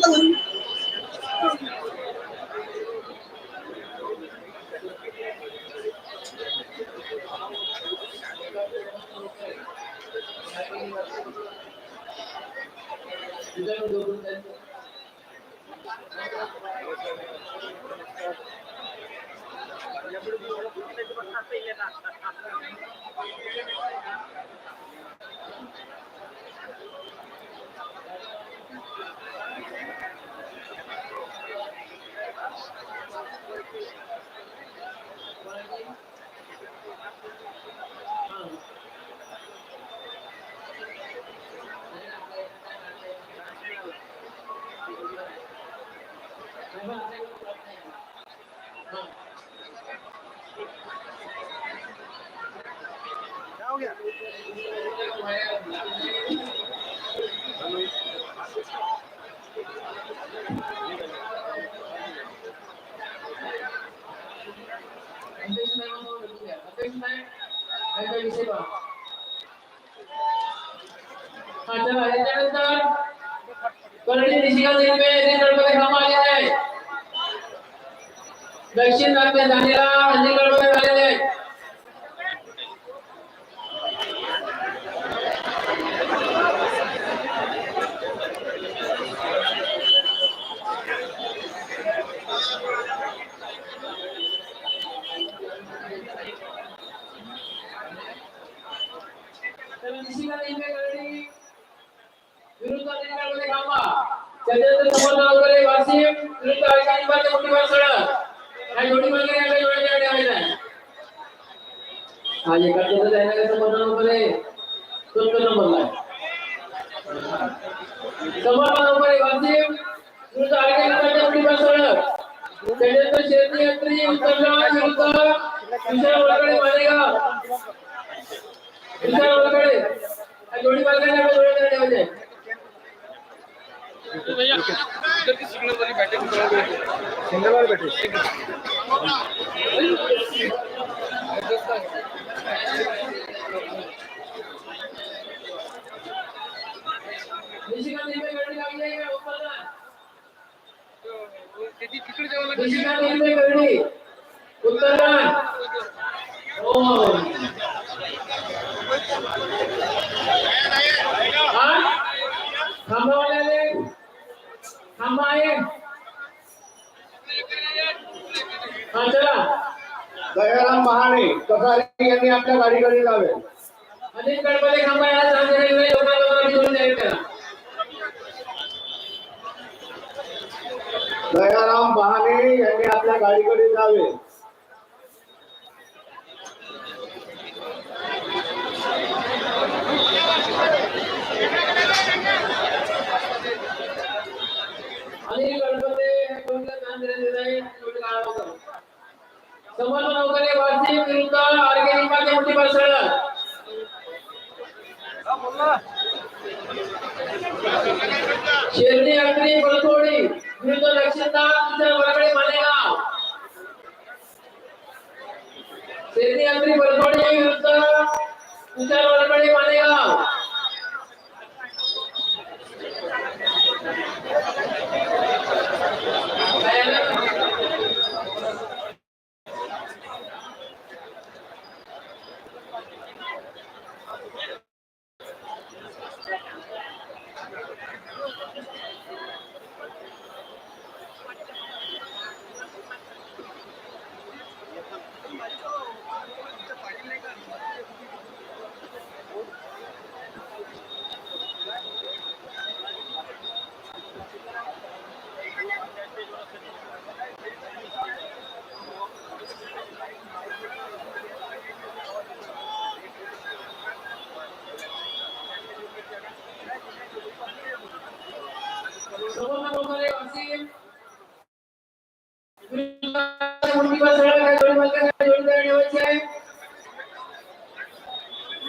दक्षिण राज्य झालेला अनिलगडमध्ये झालेले आहेत. विरुद्ध अनिलगडमध्ये खांबा. त्याच्यानंतर समोर वगैरे वासिम विरुद्ध अलिबागच्या मुठीवर सडक. हा जोडी वगैरे आपल्या जोडीला ठेवायचा आहे. हा एकाचं जायला समोर वगैरे तो नंबरला आहे. समोर वगैरे वासिम विरुद्ध अलिबागच्या मुठीवर सडक. त्याच्यानंतर शेती यात्री उतरला विरुद्ध विशाल वगैरे मालेगाव. विशाल वगैरे हा जोडी वगैरे आपल्या जोडीला ठेवायचा आहे. सिग्नल वाली बैठे दयाराम महाने कसारी यांनी आपल्या गाडीकडे जावे. अनिल गणपती खांबा याला चांगले रेल्वे लोकांना घेऊन जाईल त्याला. दयाराम महाने यांनी आपल्या गाडीकडे जावे. मागे मोठी बसळ शेरणी अग्री बळतोडी विरुद्ध लक्षिता तुझ्या वरकडे मालेगाव शेरणी अग्री बळतोडी विरुद्ध तुझ्या वरकडे मालेगाव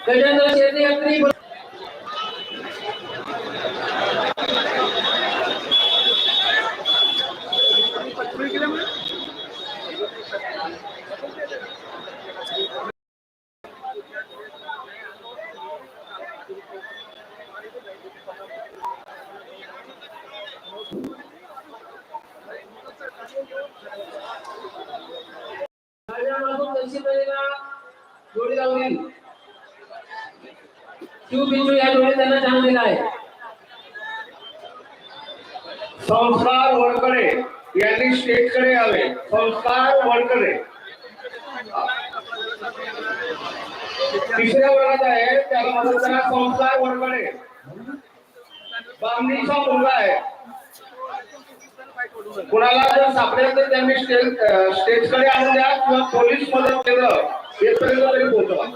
गजेंद्र शेरणी अग्री जोडी लावली शिव बिंजू या जोडी त्यांना छान दिला आहे संस्कार वडकडे यांनी स्टेजकडे यावे संस्कार वडकडे तिसऱ्या वर्गात आहे त्याला म्हणतात त्याला संस्कार वडकडे बामणीचा मुलगा आहे कुणाला जर सापडेल तर त्यांनी स्टेजकडे आणून द्या किंवा पोलीस मदत केलं येथपर्यंत तरी पोहोचवा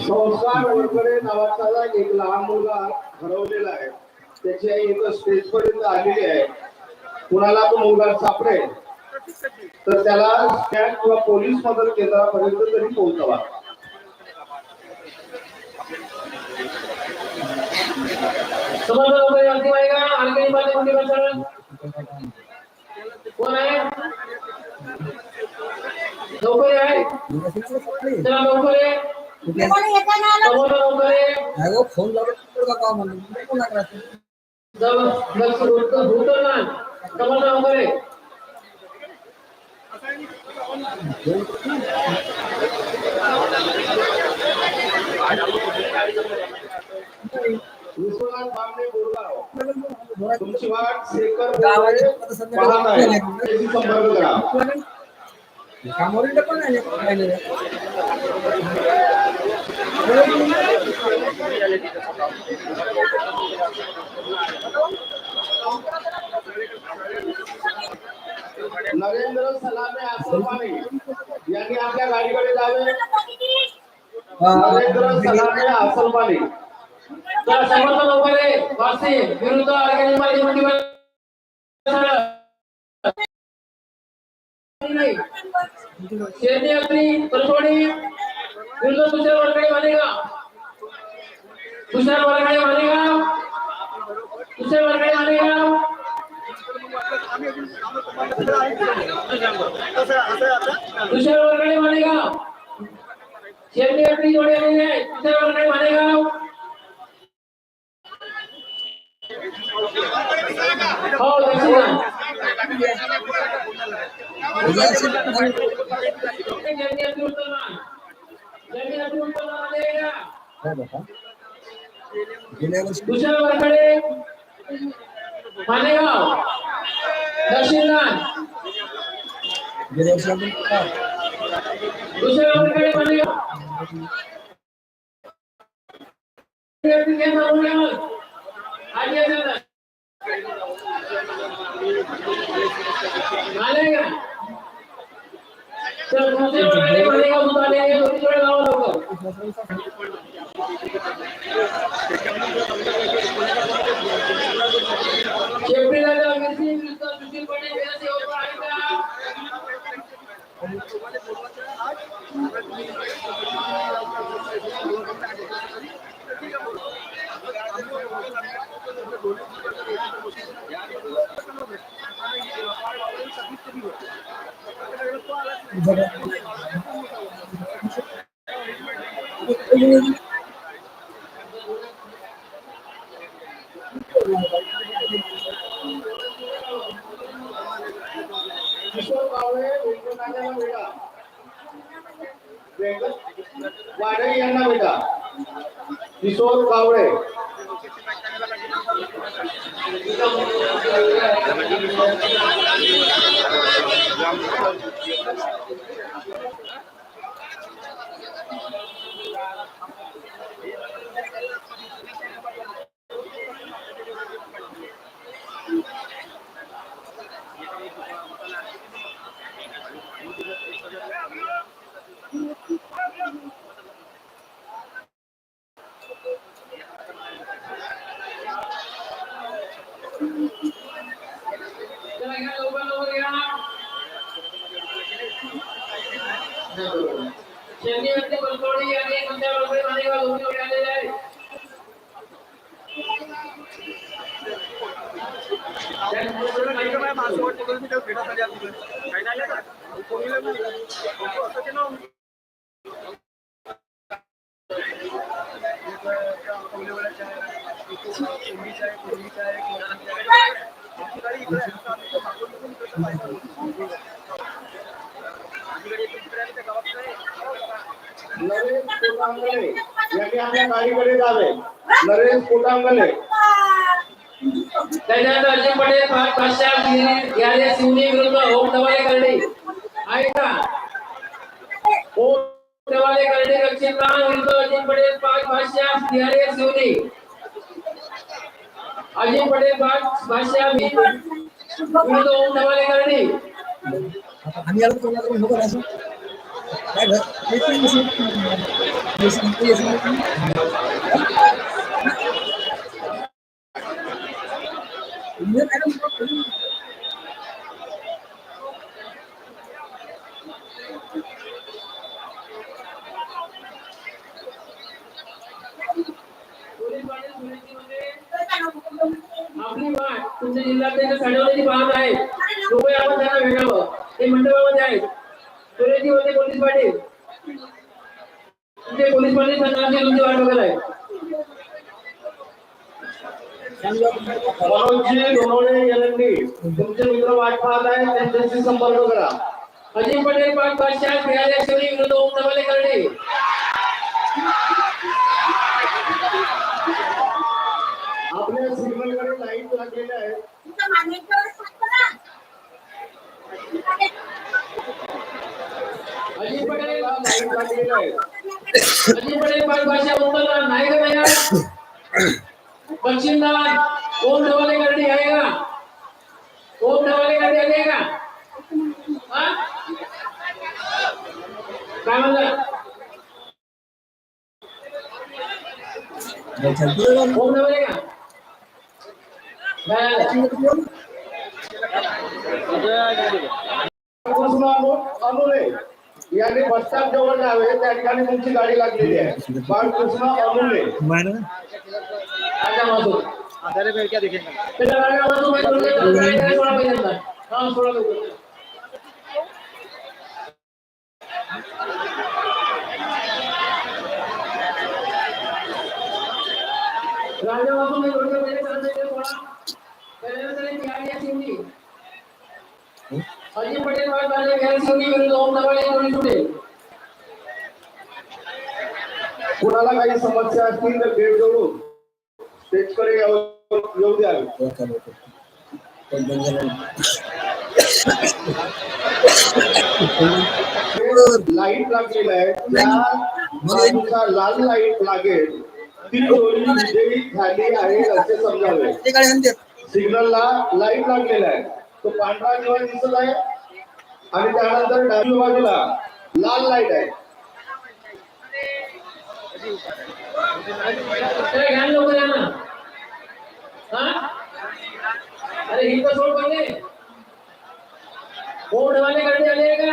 संस्कार वडकडे नावाचा एक लहान मुलगा हरवलेला आहे त्याची आई इथं स्टेज पर्यंत आलेली आहे कुणाला तो मुलगा सापडेल तर त्याला स्टँड किंवा पोलीस मदत केंद्रापर्यंत तरी पोहोचवा कोण आहे लवकर आहे चला लवकर आहे फोन लावून विश्वनाथ बामणे बोरगाव तुमची वाट शेखर पाहत आहे त्याची संपर्क करा कामावरील पण आहे नरेंद्र सलामे आसरपाने यांनी आपल्या गाडीकडे जावे नरेंद्र सलामे आसरपाने तर समर्थ लवकर आहे वासी विरुद्ध ऑर्गॅनिक मध्ये शेती आपली परसोडी विरुद्ध तुषार वरखडे मालेगाव. तुषार वरखडे मालेगाव. तुषार वरखडे मालेगाव. तुषार वरखडे मालेगाव. शेवटी आपली जोडी आलेली आहे. तुषार वरखडे मालेगाव. हो दर्शन तुषार वरखडे मालेगाव. दक्षिणदान तुषार वरखडे मालेगाव. मालेगाव तर तुषार वरखडे मालेगाव होत आले आहे. दोन्ही जोडे लावा लवकर. शेवटी झालं मिरची विरुद्ध सुशील पाटील यांचे ओव्हर आहे का? किशोर कावळे वेंकटाच्याला बेटा वाडे यांना बेटा. किशोर कावळे चला घ्या लवकर लवकर घ्या. शेंडीवरती बलकवडी आणि तुषार वरखडे मालेगाव दोन्ही जोडे आलेले आहेत. नरेश कोटांगले यांनी आपल्या गाडीकडे जावे. नरेश कोटांगले त्याच्यानंतर अर्जुन पटेल पाचशा यादे सिवनी विरुद्ध ओम दवाले करडे आहे का? ओम दवाले करडे दक्षिणदान विरुद्ध अर्जुन पटेल पाचशा यादे सिवनी. अर्जुन पटेल पाचशा विरुद्ध ओम दवाले करडे. आम्ही आलो कोणाला कोण होतं असं काय घर आपली वाट तुमच्या जिल्ह्यात साडवण्याची पाहत आहे. कृपया आपण त्यांना भेटावं. ते मंडपामध्ये आहेत. सुरेजी होते पोलीस पाटील. तुमचे पोलीस पाटील संघाची तुमची वाट बघत आहे. मनोजजी लोणवडे यांनी तुमचे मित्र वाट पाहत आहे. त्यांच्याशी संपर्क करा. अजित पटेल पाचशा यादे सिवनी विरुद्ध ओम दवाले करडे. आपल्या सिग्नलकडे लाईट लागलेल्या आहेत. अजित पटेल लाईट लागलेल्या आहेत. अजित पटेल पाचशा उत्तर नाही का तयार? दक्षिणदान ओम दवाले करडे आहे का? ओम दवाले करडे आहे का? हा? काय म्हणलं? ओम दवाले का? कृष्णा अनुले याने बस स्टॉप जवळ जावे त्या ठिकाणी तुमची गाडी लागलेली आहे बाळकृष्ण अमूल्य आजा मासू अंधेरे में क्या दिखेगा? त्याला गाडी मासू मी थोडं गाडी सोडा पाहिजे हा सोडा लवकर. राजा बाबू मी थोडं पहिले सांगितलं सोडा पहिले तरी गाडी आहे सिंधी अजित पटेल वाले गैर सिंधी विरुद्ध ओम नवाले दोन्ही सुटे. कुणाला काही समस्या असतील तर गेट जोडून स्टेजकडे येऊ द्यावे. लाईट लागलेला आहे त्या बाजूचा लाल लाईट लागेल ती जोडी विजयी झाली आहे असे समजावे. सिग्नलला लाईट लागलेला आहे तो पांढरा दिवा दिसत आहे आणि त्यानंतर डावी बाजूला लाल लाईट आहे. अरे घ्यान लवकर या ना हा अरे ही तर सोड पहिले ओम नवाले गाडी आली आहे का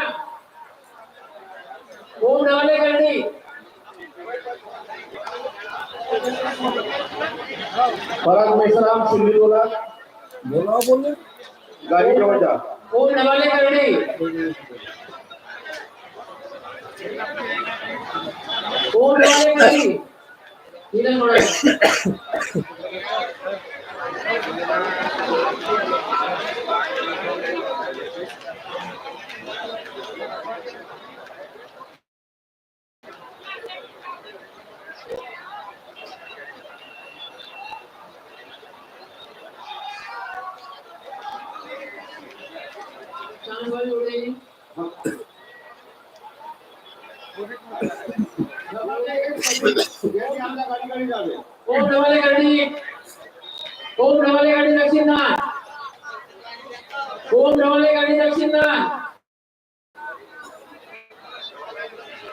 ओम नवाले गाडी परत मेसराम सिंधी बोला बोले गाडी जवळ जा. ओम नवाले गाडी ओम नवाले गाडी हिला सोडा. चांगली बाजू उडेल. यांनी आपल्या गाडीकडे जावे. ओम नवाले गाडी ओम नवाले गाडी दक्षिणदान ओम नवाले गाडी दक्षिणदान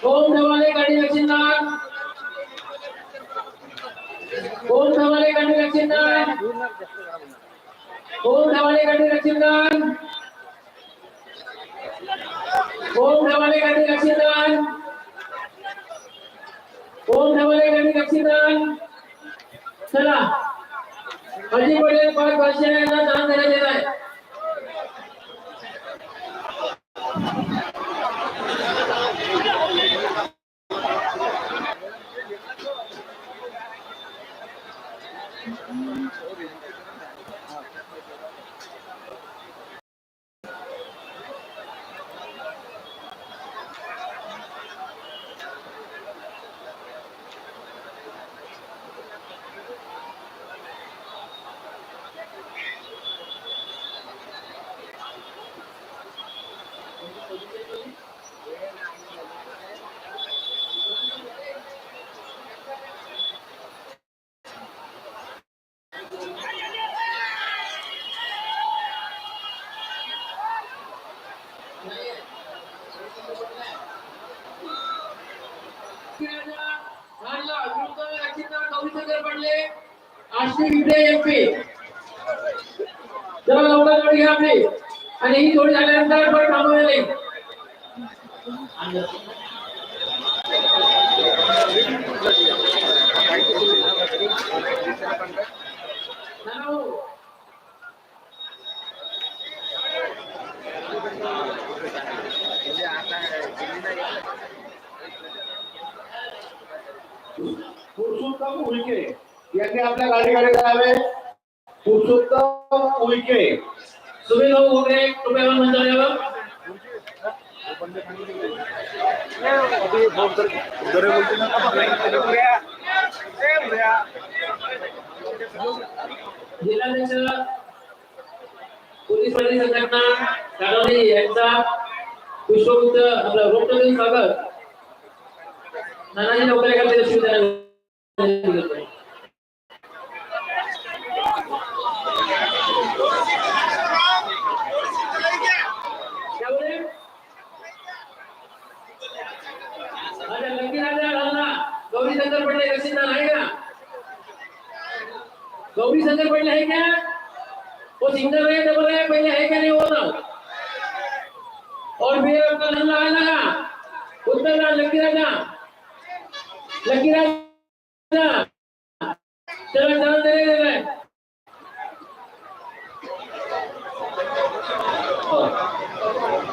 ओम नवाले गाडी दक्षिणदान ओम नवाले गाडी दक्षिणदान ओम नवाले गाडी दक्षिणदान ओम नवाले गाडी दक्षिणदान ओम नवाले गाडी दक्षिणदान. चला अजित पटेल 5 वर्षे यांना दान देण्यात येत आहे. जरा लवकर गाडी घ्या आपली आणि ही जोडी झाल्यानंतर पण थांबवलेलं आहे. पुरुषोत्तम उईके यांनी आपल्या गाडीकडे जावे. पुरुषोत्तम उईके सुबह लोग हो गए कृपया मंदिर जाओ. अभी बहुत उधर बोलते ना जिल्हाध्यक्ष पोलीस प्रहरी संघटना काढवणे यांचा पुष्पगुच्छ आपला रोपटोचे स्वागत नानाजी लवकर एका विश्वविद्यालयात. गौरी शंकर पटेल रशीद है क्या गौरी शंकर पटेल है क्या वो सिंगल है डबल है पहले है क्या नहीं वो ना और फिर आपका नंदा है लगा उत्तर लकी राजा चला चला दे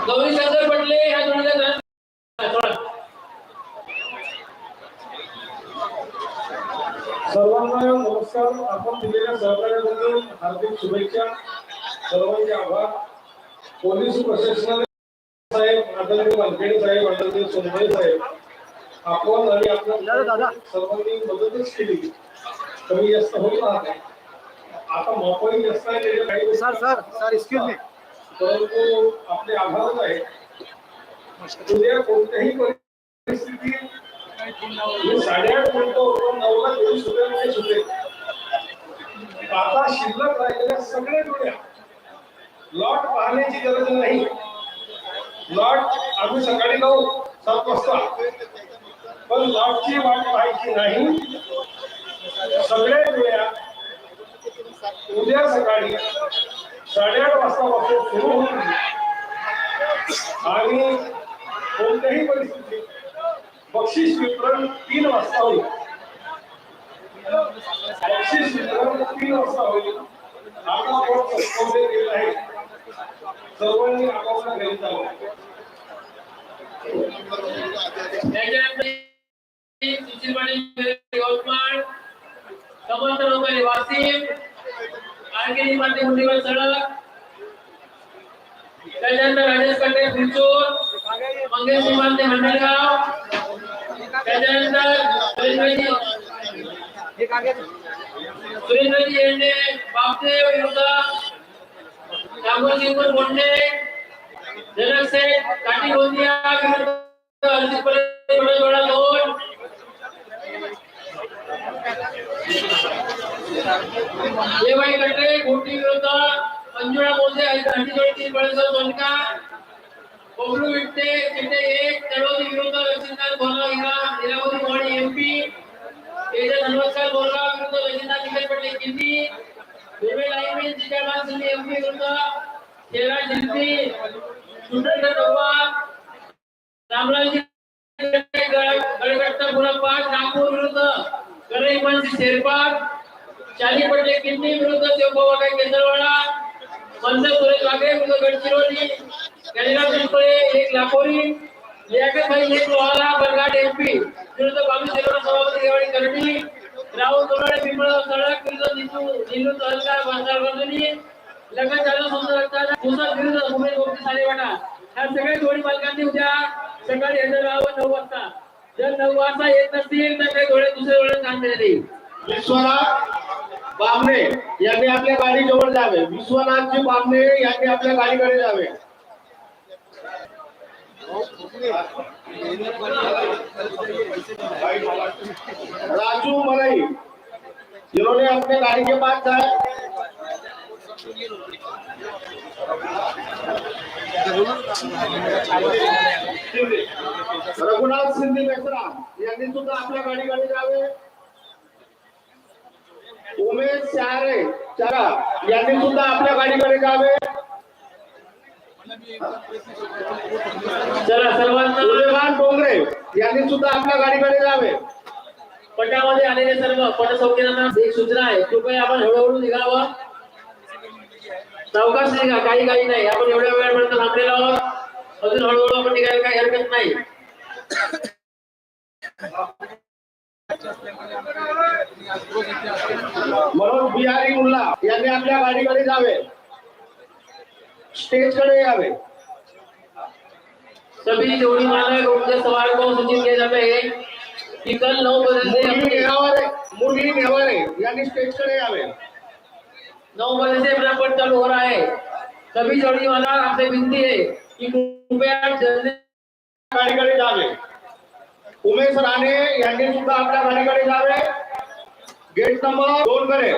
गौरी शंकर पटले ह्या जोडीला सर्वांना नमस्कार. आपण दिलेल्या सहकार्याबद्दल हार्दिक शुभेच्छा. सर्वांचे आभार. पोलीस प्रशासनाने साहेब, आदरणीय वानखेडे साहेब, आदरणीय सोनवणे साहेब, आपण आणि आपल्या सर्वांनी मदतच केली. कमी जास्त होत राहते. आता मापही जास्त आहे काही सर एक्सक्यूज मी. परंतु आपले आभारच आहे. उद्या कोणत्याही परिस्थितीत मी 8:30 म्हणतो 9ला पोलीस सुटेल सुटेल. आता शिल्लक राहिलेल्या सगळ्या जोड्या लॉट पाहण्याची गरज नाही. लॉट आम्ही सकाळी 9-7 वाजता, पण लॉटची वाट पाहायची नाही. सगळ्या जोड्या उद्या सकाळी 8:30 वाजतापासून सुरू होतील आणि कोणत्याही परिस्थितीत बक्षीस वितरण 3 वाजता होईल. बक्षीस वितरण 3 वाजता होईल. आता कोण संबोधित केलं आहे, सर्वांनी आपापल्या घरी जावं. यवतमाळ समस्त लोकांनी वासिम आरकेजी माते मुंडीवर सडक त्याच्यानंतर राजेश कटे फुलचूर मंगेश माते मंडलगाव त्याच्यानंतर सुरेंद्रजी येंडे बापदेव विरुद्ध रामोजी बोंडे जनक शेठ काटी गोंदिया विरुद्ध अर्जित परे जोडा 2 देवाई कटरे घोटी विरुद्ध मंजुळा मोजे हंडी जोडी 3 बळेश्वर दोनका कोबरू विट्टे चिट्टे 1 तळोदी विरुद्ध लक्ष्मीकांत बोरगा हिरावरी मोडी एमपी तेजस हनुमंतकाल बोरगा विरुद्ध लक्ष्मीकांत निकट पटले किंदी बेबे लाईनमॅन जिजाबाद सिंह एमपी विरुद्ध शेरा शिल्पी सुंदर डोबा रामराजी गडगट्टा गुलाबा नागपूर विरुद्ध करईमन शेरपा चाली पटले किंदी विरुद्ध देवबाबा केंद्रवाडा मंदर सुरेश वाघे विरुद्ध गडचिरोली गणेश पिंपळे 1 लाखोरी लियाकत भाई 1 लोहारा बरघाट एमपी विरुद्ध बाबू सेवा सभापती देवाडी करडी राहुल दोराडे पिंपळा सडक विरुद्ध नीलू तहलकार बांधारगंजनी लगन चालू सुंदर रक्ताचा पुसद विरुद्ध उमेश गोपी सालेवाडा. ह्या सगळ्या जोडी मालकांनी उद्या सकाळी हजर राहावं 9 वाजता. जर 9 वाजता येत नसतील तर काही जोडे दुसरे जोडे काम देण्यात येईल. विश्वनाथ बामणे यांनी आपल्या गाडी जवळ जावे. विश्वनाथजी बामणे यांनी आपल्या गाडीकडे जावे. राजू मरई जिन्होंने अपने गाड़ी के पास जाए. रघुनाथ सिंधी मेश्राम यांनी सुद्धा आपल्या गाडीकडे जावे. उमेश चारे चारा यांनी सुद्धा आपल्या गाडीकडे जावे. चला सर्वांना उदयभान डोंगरे यांनी सुद्धा आपल्या गाडीकडे जावे. पटामध्ये आलेले सर्व पटसौकीयांना एक सूचना आहे, कृपया आपण हळूहळू निघावं. सावकाश निघा, काही नाही. आपण एवढ्या वेळापर्यंत थांबलेलो आहोत. अजून हळूहळू आपण निघायला काही हरकत नाही. मनोज बिहारी मुल्ला यांनी आपल्या गाडीकडे जावे. स्टेज कडे यावे. सभी जोड़ी मालक उनके सवाल को सूचित किया जाता है कि कल 9 बजे से मुरली नेवारे यांनी स्टेज कडे यावे. 9 बजे से अपना पट चालू हो रहा है. सभी जोड़ी वाला आपसे विनती है कि कृपया जल्दी गाडीकडे जावे. उमेश राणे यांनी सुद्धा आपल्या गाडीकडे जावे. गेट नंबर 2 कडे